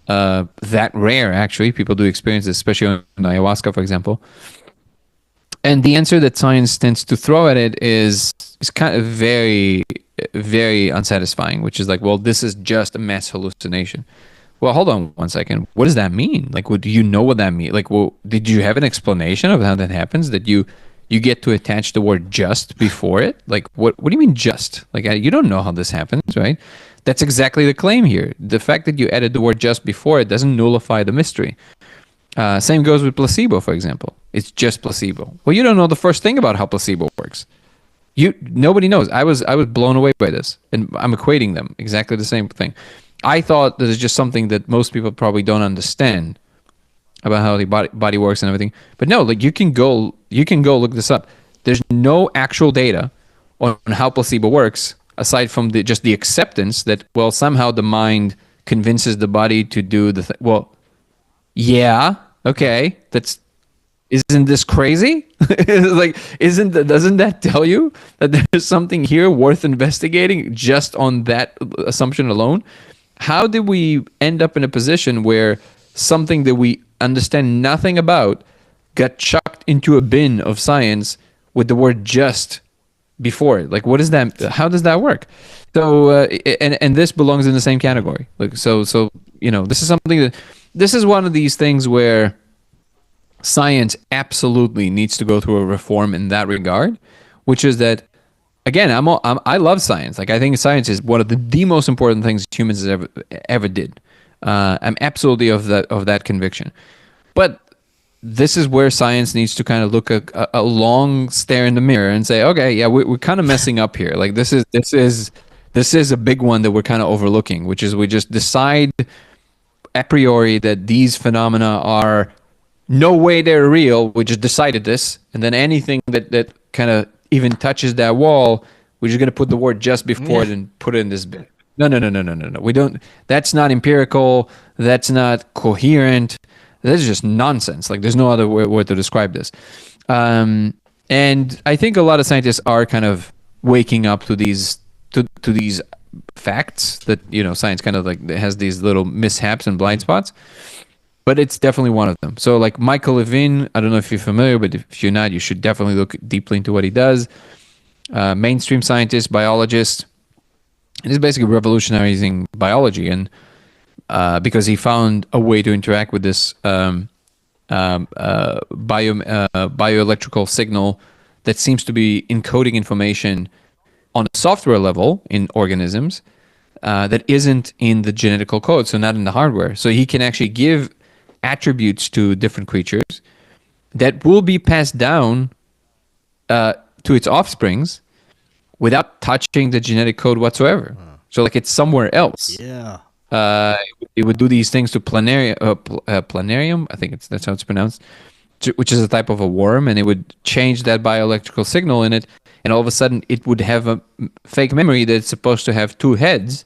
C: that rare actually. People do experience this, especially on ayahuasca, for example. And the answer that science tends to throw at it is kind of very, very unsatisfying, which is like, well, this is just a mass hallucination. Well, hold on one second. What does that mean? Like, do you know what that means? Like, well, did you have an explanation of how that happens? That you get to attach the word just before it? Like, what do you mean just? Like, you don't know how this happens, right? That's exactly the claim here. The fact that you added the word just before it doesn't nullify the mystery. Same goes with placebo, for example. It's just placebo. Well, you don't know the first thing about how placebo works. Nobody knows. I was blown away by this, and I'm equating them exactly the same thing. I thought that it's just something that most people probably don't understand about how the body works and everything. But no, like you can go look this up. There's no actual data on how placebo works aside from just the acceptance that, well, somehow the mind convinces the body to do the thing. Well, yeah, okay, isn't this crazy? Like, doesn't that tell you that there's something here worth investigating just on that assumption alone? How did we end up in a position where something that we understand nothing about got chucked into a bin of science with the word just before it? Like, what is that? How does that work? So, and this belongs in the same category. Like, so this is something this is one of these things where science absolutely needs to go through a reform in that regard, which is that, again, I love science. Like, I think science is one of the most important things humans ever did. I'm absolutely of that conviction. But this is where science needs to kind of look a long stare in the mirror and say, okay, yeah, we're kind of messing up here. Like this is a big one that we're kind of overlooking, which is we just decide a priori that these phenomena are no way they're real. We just decided this, and then anything that kind of even touches that wall, we're just going to put the word just before it and put it in this bin. No. We don't. That's not empirical. That's not coherent. That's just nonsense. Like, there's no other word to describe this. And I think a lot of scientists are kind of waking up to these facts that, science kind of like has these little mishaps and blind spots. But it's definitely one of them. So, like Michael Levine, I don't know if you're familiar, but if you're not, you should definitely look deeply into what he does. Mainstream scientist, biologist. And he's basically revolutionizing biology, and because he found a way to interact with this bioelectrical signal that seems to be encoding information on a software level in organisms that isn't in the genetical code, so not in the hardware. So he can actually give attributes to different creatures that will be passed down to its offsprings without touching the genetic code whatsoever. So like it's somewhere else.
A: Yeah.
C: It would do these things to planarium. I think that's how it's pronounced, which is a type of a worm, and it would change that bioelectrical signal in it, and all of a sudden it would have a fake memory that's supposed to have 2 heads.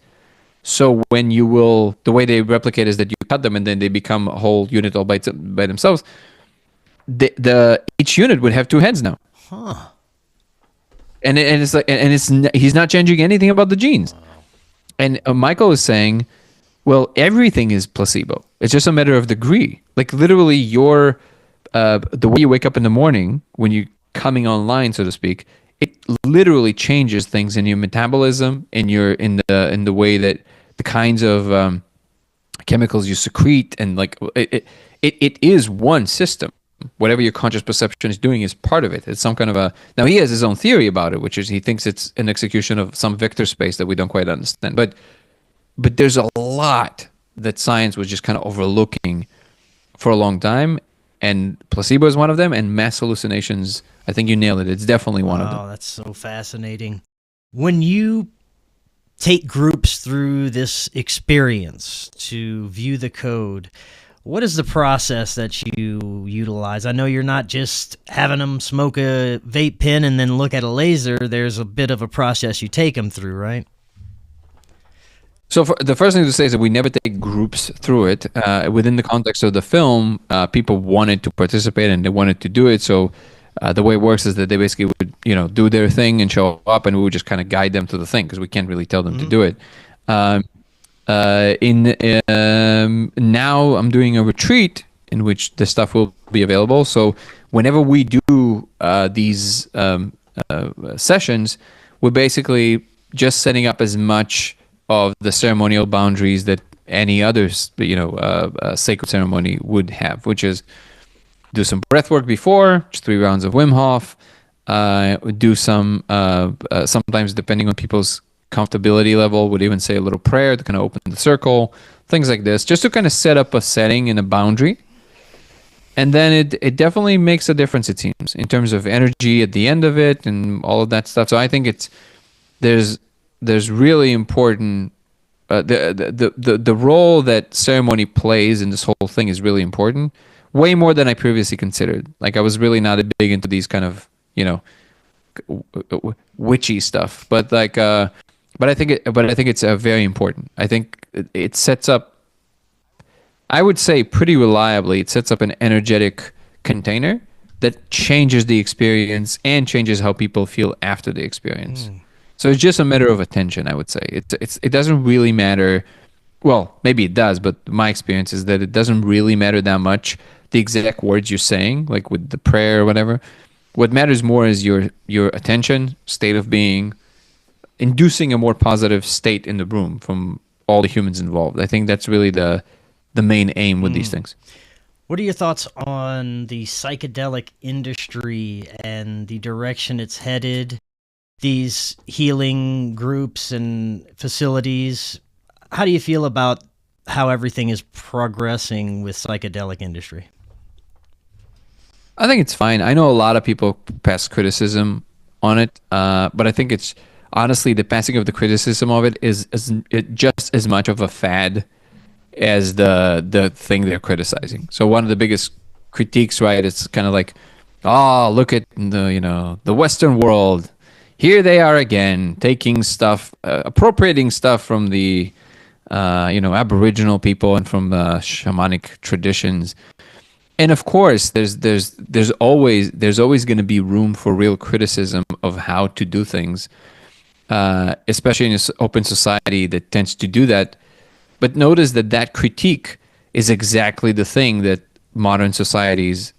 C: So when the way they replicate is that you cut them and then they become a whole unit all by themselves. the each unit would have two heads now.
A: Huh.
C: And it's like, and he's not changing anything about the genes. And Michael is saying, well, everything is placebo. It's just a matter of degree. Like literally, the way you wake up in the morning when you're coming online, so to speak, it literally changes things in your metabolism, in the way that the kinds of chemicals you secrete, and like it is one system. Whatever your conscious perception is doing is part of it. It's some kind of a... Now, he has his own theory about it, which is he thinks it's an execution of some vector space that we don't quite understand. But there's a lot that science was just kind of overlooking for a long time, and placebo is one of them, and mass hallucinations, I think you nailed it. It's definitely one of them.
A: Oh, that's so fascinating. When you take groups through this experience to view the code, what is the process that you utilize? I know you're not just having them smoke a vape pen and then look at a laser. There's a bit of a process you take them through, right?
C: So the first thing to say is that we never take groups through it. Within the context of the film, people wanted to participate and they wanted to do it. So the way it works is that they basically would, do their thing and show up, and we would just kind of guide them to the thing because we can't really tell them to do it. Now I'm doing a retreat in which the stuff will be available. So whenever we do these sessions, we're basically just setting up as much of the ceremonial boundaries that any other sacred ceremony would have, which is do some breath work before, just 3 rounds of Wim Hof, do some sometimes, depending on people's comfortability level, would even say a little prayer to kind of open the circle, things like this, just to kind of set up a setting and a boundary. And then it definitely makes a difference, it seems, in terms of energy at the end of it and all of that stuff. So I think there's really important the role that ceremony plays in this whole thing is really important, way more than I previously considered. Like I was really not big into these kind of witchy stuff, but I think it's very important. I think it sets up, I would say pretty reliably, it sets up an energetic container that changes the experience and changes how people feel after the experience. So it's just a matter of attention, I would say. It doesn't really matter. Well, maybe it does, but my experience is that it doesn't really matter that much the exact words you're saying, like with the prayer or whatever. What matters more is your attention, state of being, inducing a more positive state in the room from all the humans involved. I think that's really the main aim with these things.
A: What are your thoughts on the psychedelic industry and the direction it's headed? These healing groups and facilities. How do you feel about how everything is progressing with psychedelic industry?
C: I think it's fine. I know a lot of people pass criticism on it, but I think it's honestly the passing of the criticism of it is just as much of a fad as the thing they're criticizing. So one of the biggest critiques, right? It's kind of like, oh, look at the Western world. Here they are again, taking stuff, appropriating stuff from the Aboriginal people and from the shamanic traditions. And of course, there's always going to be room for real criticism of how to do things, especially in this open society that tends to do that. But notice that critique is exactly the thing that modern societies,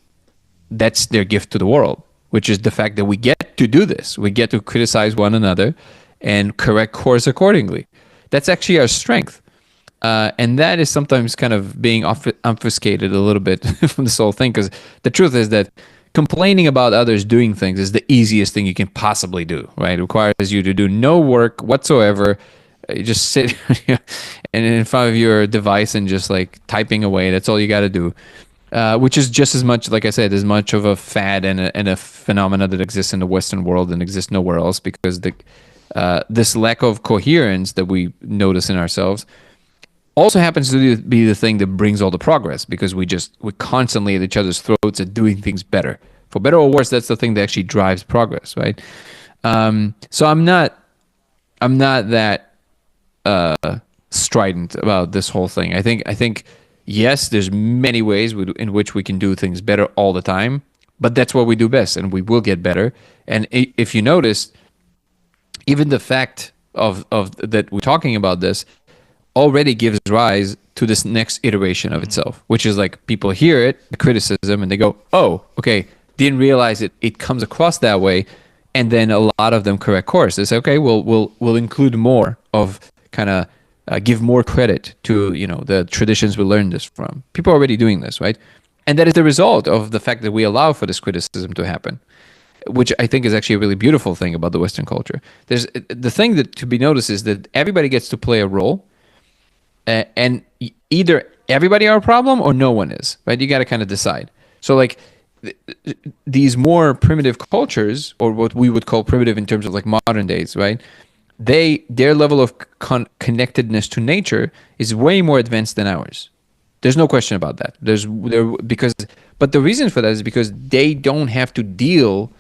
C: that's their gift to the world, which is the fact that we get to do this. We get to criticize one another and correct course accordingly. That's actually our strength. And that is sometimes kind of being obfuscated a little bit from this whole thing, because the truth is that complaining about others doing things is the easiest thing you can possibly do, right? It requires you to do no work whatsoever. You just sit and in front of your device and just like typing away. That's all you got to do, which is just as much, like I said, as much of a fad and a phenomena that exists in the Western world and exists nowhere else, because this lack of coherence that we notice in ourselves also happens to be the thing that brings all the progress, because we're constantly at each other's throats at doing things better. For better or worse, that's the thing that actually drives progress, right? So I'm not that strident about this whole thing. I think Yes, there's many ways in which we can do things better all the time, but that's what we do best, and we will get better. And if you notice, even the fact of that we're talking about this already gives rise to this next iteration of itself, which is like people hear it, the criticism, and they go, oh, okay, didn't realize it comes across that way. And then a lot of them correct course. They say, okay, we'll include more of kind of give more credit to, the traditions we learned this from. People are already doing this, right? And that is the result of the fact that we allow for this criticism to happen, which I think is actually a really beautiful thing about the Western culture. There's the thing that to be noticed is that everybody gets to play a role, and either everybody are a problem or no one is, right? You got to kind of decide. So like these more primitive cultures, or what we would call primitive in terms of like modern days, right? Their level of connectedness to nature is way more advanced than ours. There's no question about that. But the reason for that is because they don't have to deal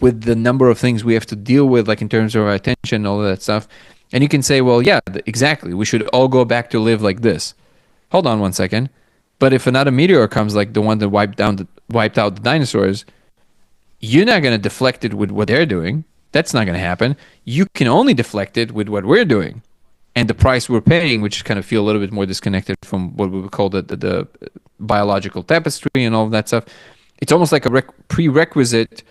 C: with the number of things we have to deal with, like in terms of our attention, all of that stuff. And you can say, well, yeah, exactly. We should all go back to live like this. Hold on one second. But if another meteor comes, like the one that wiped out the dinosaurs, you're not going to deflect it with what they're doing. That's not going to happen. You can only deflect it with what we're doing. And the price we're paying, which kind of feel a little bit more disconnected from what we would call the biological tapestry and all of that stuff. It's almost like a prerequisite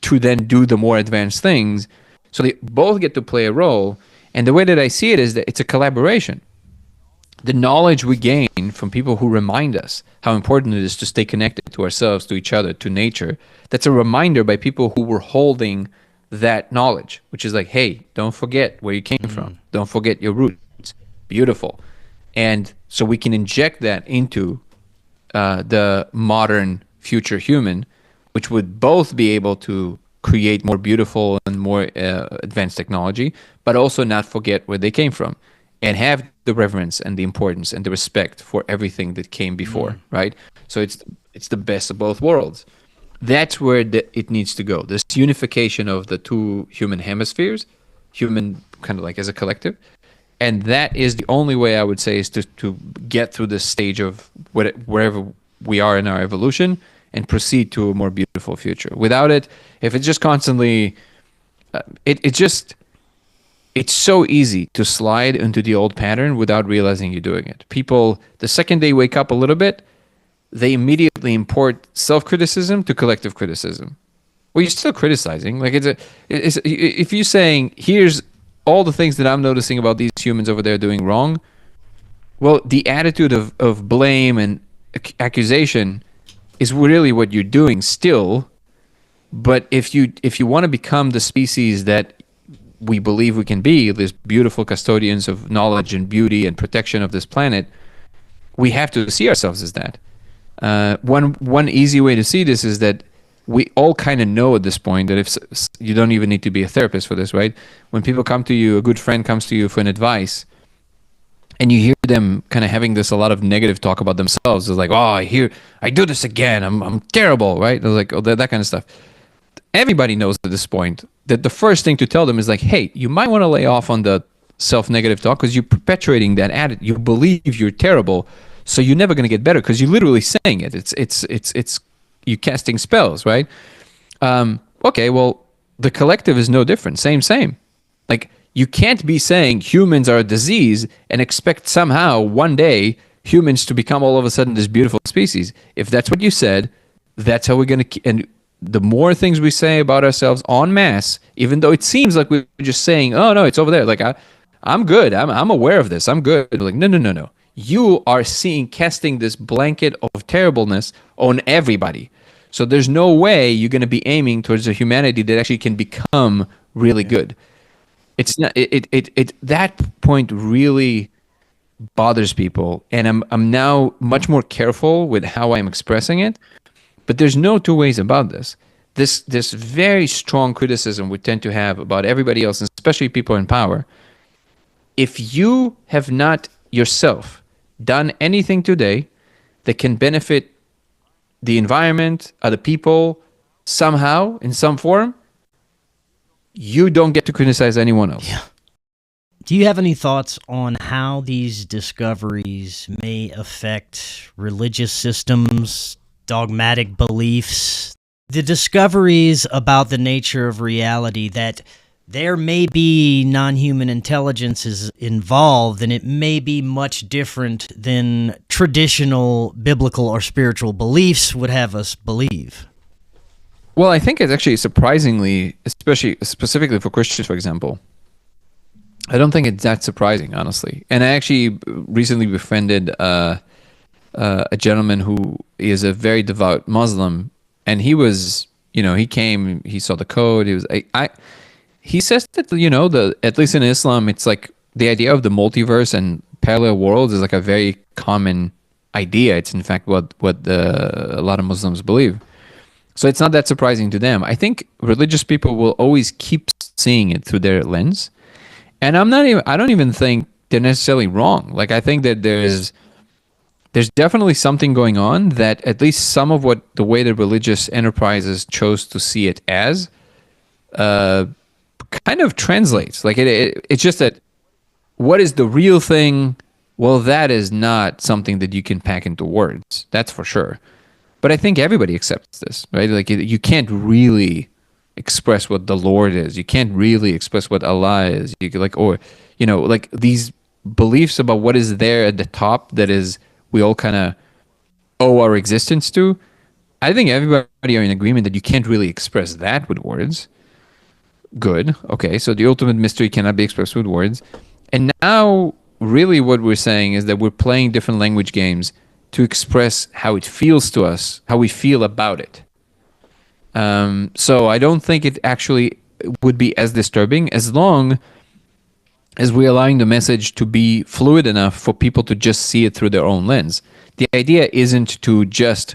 C: to then do the more advanced things. So they both get to play a role. And the way that I see it is that it's a collaboration. The knowledge we gain from people who remind us how important it is to stay connected to ourselves, to each other, to nature, that's a reminder by people who were holding that knowledge, which is like, hey, don't forget where you came from. Don't forget your roots. Beautiful. And so we can inject that into the modern future human, which would both be able to create more beautiful and more advanced technology, but also not forget where they came from and have the reverence and the importance and the respect for everything that came before, right? So it's the best of both worlds. That's where it needs to go. This unification of the two human hemispheres, human kind of like as a collective. And that is the only way I would say is to get through this stage of wherever we are in our evolution and proceed to a more beautiful future. Without it, if it's just constantly, it's so easy to slide into the old pattern without realizing you're doing it. People, the second they wake up a little bit, they immediately import self-criticism to collective criticism. Well, you're still criticizing. Like if you're saying, here's all the things that I'm noticing about these humans over there doing wrong, well, the attitude of blame and accusation is really what you're doing still. But if you want to become the species that we believe we can be, these beautiful custodians of knowledge and beauty and protection of this planet, we have to see ourselves as that. One easy way to see this is that we all kind of know at this point that if you don't even need to be a therapist for this, right? When people come to you, a good friend comes to you for an advice, and you hear them kind of having a lot of negative talk about themselves. It's like, oh, I do this again. I'm terrible, right? It's like, oh, that kind of stuff. Everybody knows at this point that the first thing to tell them is like, hey, you might want to lay off on the self-negative talk because you're perpetuating that attitude. You believe you're terrible, so you're never going to get better because you're literally saying it. It's you casting spells, right? Okay, well, the collective is no different. Same. Like, you can't be saying humans are a disease and expect somehow one day humans to become all of a sudden this beautiful species. If that's what you said, that's how we're going to... And the more things we say about ourselves en masse, even though it seems like we're just saying, oh, no, it's over there. Like, I'm good. I'm aware of this. I'm good. Like, no. You are casting this blanket of terribleness on everybody. So there's no way you're going to be aiming towards a humanity that actually can become really good. It's not. That point really bothers people, and I'm now much more careful with how I'm expressing it. But there's no two ways about this. This very strong criticism we tend to have about everybody else, and especially people in power. If you have not yourself done anything today that can benefit the environment, other people, somehow, in some form, you don't get to criticize anyone else.
A: Yeah. Do you have any thoughts on how these discoveries may affect religious systems, dogmatic beliefs, the discoveries about the nature of reality, that there may be non-human intelligences involved, and it may be much different than traditional biblical or spiritual beliefs would have us believe?
C: Well, I think it's actually surprisingly, especially specifically for Christians, for example, I don't think it's that surprising, honestly. And I actually recently befriended a gentleman who is a very devout Muslim, and he was, he came, he saw the code. He says that, at least in Islam, it's like the idea of the multiverse and parallel worlds is like a very common idea. It's in fact what a lot of Muslims believe. So it's not that surprising to them. I think religious people will always keep seeing it through their lens. And I don't even think they're necessarily wrong. Like, I think that there's definitely something going on that at least some of the way the religious enterprises chose to see it as, kind of translates. Like, it's just that what is the real thing? Well, that is not something that you can pack into words. That's for sure. But I think everybody accepts this, right? Like, you can't really express what the Lord is. You can't really express what Allah is. You could like these beliefs about what is there at the top that is we all kind of owe our existence to. I think everybody are in agreement that you can't really express that with words. Good. Okay, so the ultimate mystery cannot be expressed with words. And now really what we're saying is that we're playing different language games to express how it feels to us, how we feel about it. So I don't think it actually would be as disturbing as long as we're allowing the message to be fluid enough for people to just see it through their own lens. The idea isn't to just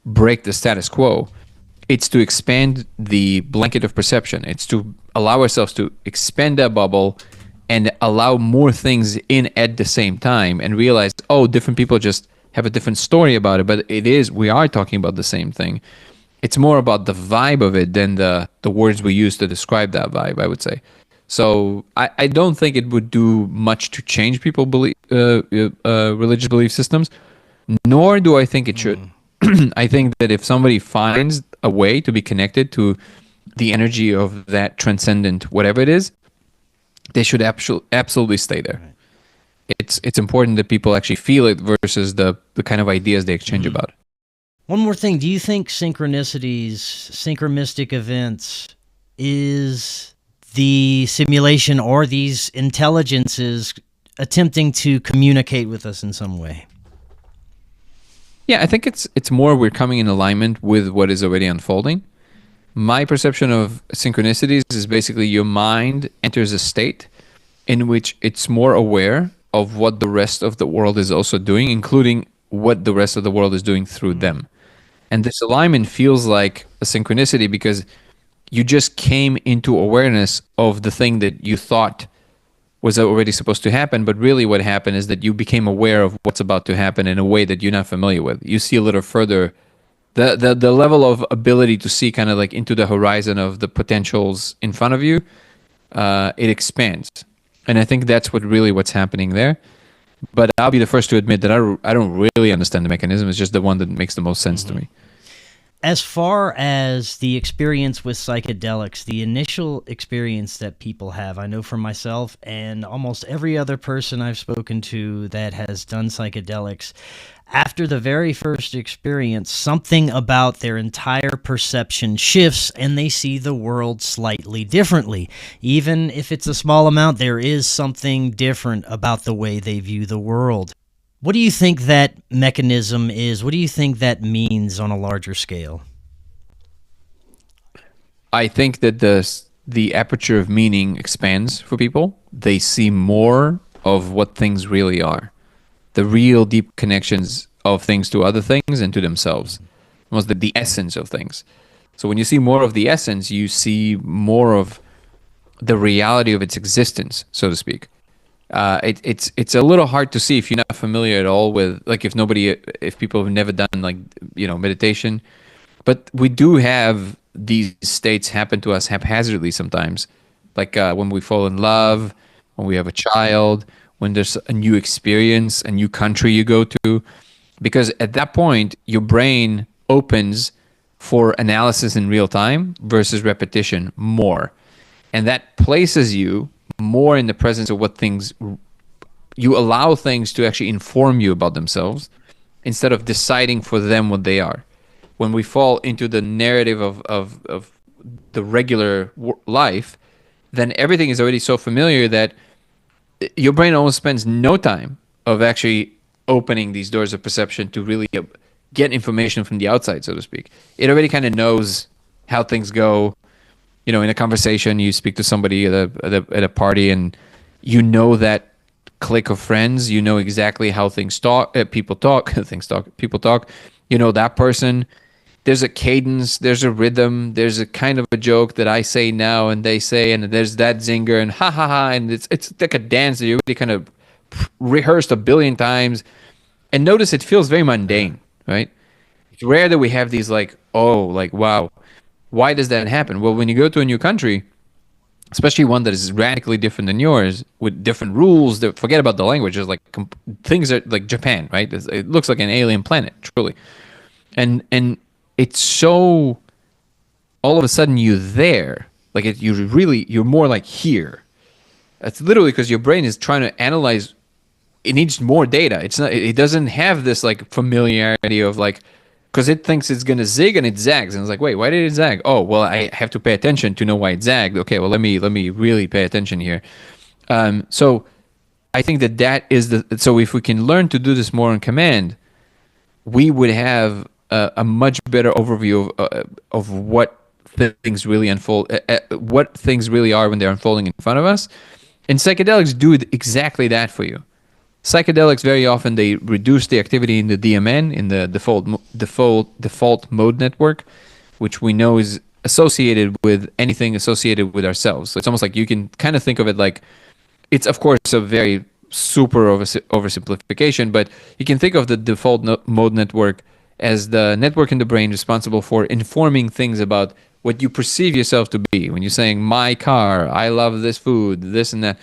C: break the status quo. It's to expand the blanket of perception. It's to allow ourselves to expand that bubble and allow more things in at the same time and realize, different people just have a different story about it, but we are talking about the same thing. It's more about the vibe of it than the words we use to describe that vibe, I would say. So I don't think it would do much to change people's religious belief systems, nor do I think it should. I think that if somebody finds a way to be connected to the energy of that transcendent whatever it is, they should absolutely stay there. Right. It's important that people actually feel it versus the kind of ideas they exchange about it.
A: One more thing. Do you think synchronistic events is the simulation or these intelligences attempting to communicate with us in some way?
C: Yeah, I think it's more we're coming in alignment with what is already unfolding. My perception of synchronicities is basically your mind enters a state in which it's more aware of what the rest of the world is also doing, including what the rest of the world is doing through them. And this alignment feels like a synchronicity because you just came into awareness of the thing that you thought was already supposed to happen, but really what happened is that you became aware of what's about to happen in a way that you're not familiar with. You see a little further, the level of ability to see kind of like into the horizon of the potentials in front of you, it expands. And I think that's what's happening there. But I'll be the first to admit that I don't really understand the mechanism. It's just the one that makes the most sense to me.
A: As far as the experience with psychedelics, the initial experience that people have, I know for myself and almost every other person I've spoken to that has done psychedelics, after the very first experience, something about their entire perception shifts and they see the world slightly differently. Even if it's a small amount, there is something different about the way they view the world. What do you think that mechanism is? What do you think that means on a larger scale?
C: I think that the aperture of meaning expands for people. They see more of what things really are. The real deep connections of things to other things and to themselves. Almost the essence of things. So when you see more of the essence, you see more of the reality of its existence, so to speak. It's a little hard to see if you're not familiar at all with, like, if people have never done, like, meditation. But we do have these states happen to us haphazardly sometimes, like when we fall in love, when we have a child, when there's a new experience, a new country you go to, because at that point, your brain opens for analysis in real time versus repetition more. And that places you more in the presence of what things, you allow things to actually inform you about themselves instead of deciding for them what they are. When we fall into the narrative of the regular life, then everything is already so familiar that your brain almost spends no time of actually opening these doors of perception to really get information from the outside, so to speak. It already kind of knows how things go. In a conversation, you speak to somebody at a party, and you know that clique of friends. You know exactly how things talk. People talk. Things talk. People talk. You know that person. There's a cadence, there's a rhythm, there's a kind of a joke that I say now and they say, and there's that zinger and ha ha ha, and it's like a dance that you really kind of rehearsed a billion times. And notice it feels very mundane, right? It's rare that we have these like, oh, like, wow, why does that happen? Well, when you go to a new country, especially one that is radically different than yours, with different rules, forget about the language, it's like things are like Japan, right? It looks like an alien planet, truly. And it's so, all of a sudden you're there, like you're more like here. It's literally because your brain is trying to analyze. It needs more data. It doesn't have this like familiarity of like, because it thinks it's gonna zig and it zags, and it's like, wait, why did it zag? Oh, well, I have to pay attention to know why it zagged. Okay, well, let me really pay attention here. So I think that is so if we can learn to do this more on command, we would have a much better overview of what things really unfold, what things really are when they're unfolding in front of us. And psychedelics do exactly that for you. Psychedelics very often they reduce the activity in the DMN, in the default mode network, which we know is associated with anything associated with ourselves. So it's almost like you can kind of think of it like, it's of course a very super oversimplification, but you can think of the default mode network as the network in the brain responsible for informing things about what you perceive yourself to be. When you're saying my car, I love this food, this and that,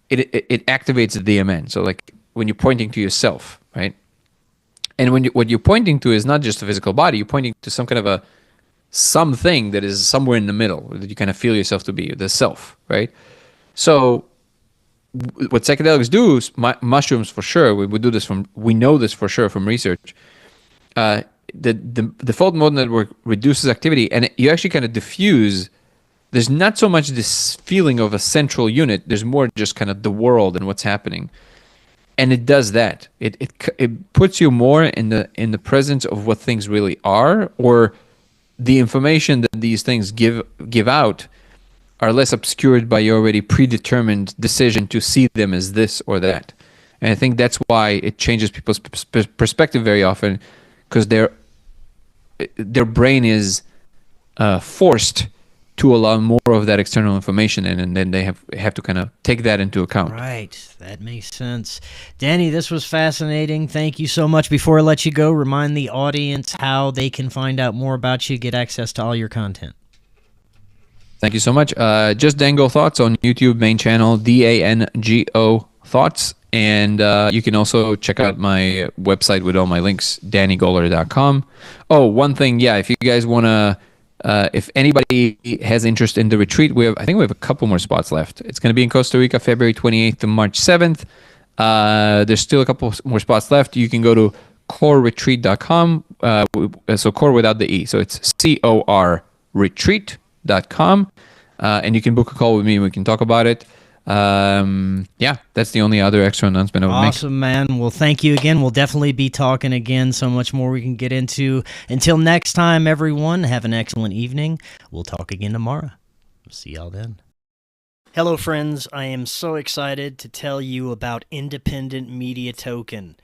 C: it activates the DMN. So like when you're pointing to yourself, right? And what you're pointing to is not just a physical body, you're pointing to some kind of something that is somewhere in the middle that you kind of feel yourself to be, the self, right? So what psychedelics do is mushrooms for sure. We know this for sure from research. The default mode network reduces activity, and you actually kind of diffuse. There's not so much this feeling of a central unit. There's more just kind of the world and what's happening, and it does that. It puts you more in the presence of what things really are, or the information that these things give out are less obscured by your already predetermined decision to see them as this or that. And I think that's why it changes people's perspective very often, because their brain is forced to allow more of that external information in, and then they have to kind of take that into account.
A: Right, that makes sense. Danny, this was fascinating. Thank you so much. Before I let you go, remind the audience how they can find out more about you, get access to all your content.
C: Thank you so much. Just Dango Thoughts on YouTube, main channel, DANGO Thoughts. And you can also check out my website with all my links, dannygoler.com. Oh, one thing, yeah, if you guys want to, if anybody has interest in the retreat, I think we have a couple more spots left. It's going to be in Costa Rica, February 28th to March 7th. There's still a couple more spots left. You can go to coreretreat.com, so core without the E. So it's COR retreat.com, and you can book a call with me and we can talk about it. Yeah, that's the only other extra announcement I would make.
A: Awesome, man. Well, thank you again. We'll definitely be talking again. So much more we can get into. Until next time, everyone, have an excellent evening. We'll talk again tomorrow. See y'all then. Hello, friends. I am so excited to tell you about Independent Media Token.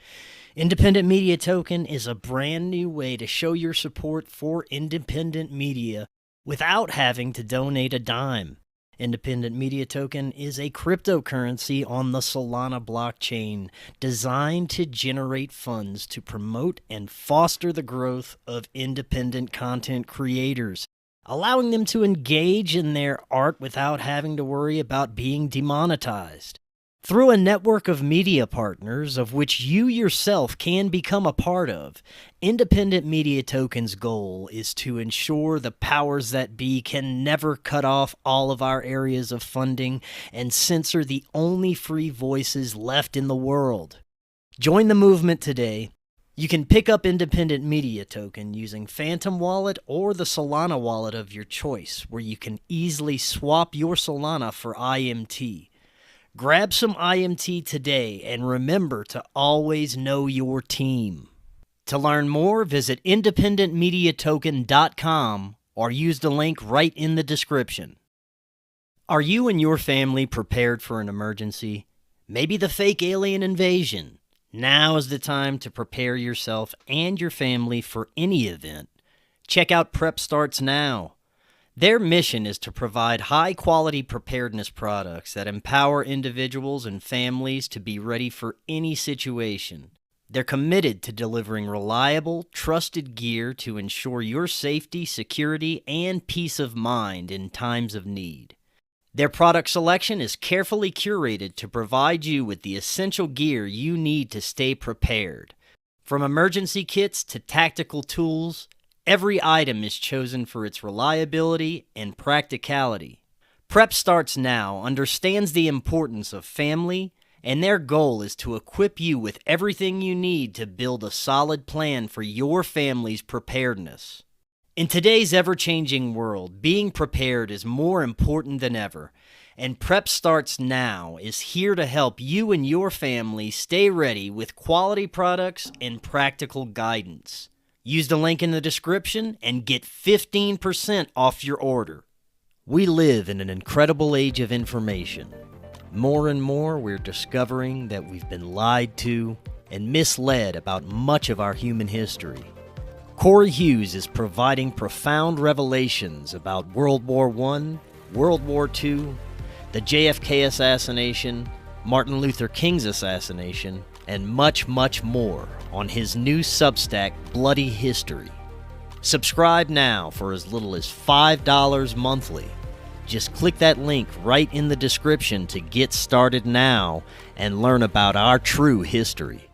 A: Independent Media Token is a brand new way to show your support for independent media without having to donate a dime. Independent Media Token is a cryptocurrency on the Solana blockchain designed to generate funds to promote and foster the growth of independent content creators, allowing them to engage in their art without having to worry about being demonetized. Through a network of media partners, of which you yourself can become a part of, Independent Media Token's goal is to ensure the powers that be can never cut off all of our areas of funding and censor the only free voices left in the world. Join the movement today. You can pick up Independent Media Token using Phantom Wallet or the Solana wallet of your choice, where you can easily swap your Solana for IMT. Grab some IMT today and remember to always know your team. To learn more, visit independentmediatoken.com or use the link right in the description. Are you and your family prepared for an emergency? Maybe the fake alien invasion? Now is the time to prepare yourself and your family for any event. Check out Prep Starts Now. Their mission is to provide high-quality preparedness products that empower individuals and families to be ready for any situation. They're committed to delivering reliable, trusted gear to ensure your safety, security, and peace of mind in times of need. Their product selection is carefully curated to provide you with the essential gear you need to stay prepared. From emergency kits to tactical tools, every item is chosen for its reliability and practicality. Prep Starts Now understands the importance of family, and their goal is to equip you with everything you need to build a solid plan for your family's preparedness. In today's ever-changing world, being prepared is more important than ever, and Prep Starts Now is here to help you and your family stay ready with quality products and practical guidance. Use the link in the description and get 15% off your order. We live in an incredible age of information. More and more, we're discovering that we've been lied to and misled about much of our human history. Cory Hughes is providing profound revelations about World War I, World War II, the JFK assassination, Martin Luther King's assassination, and much, much more on his new Substack, Bloody History. Subscribe now for as little as $5 monthly. Just click that link right in the description to get started now and learn about our true history.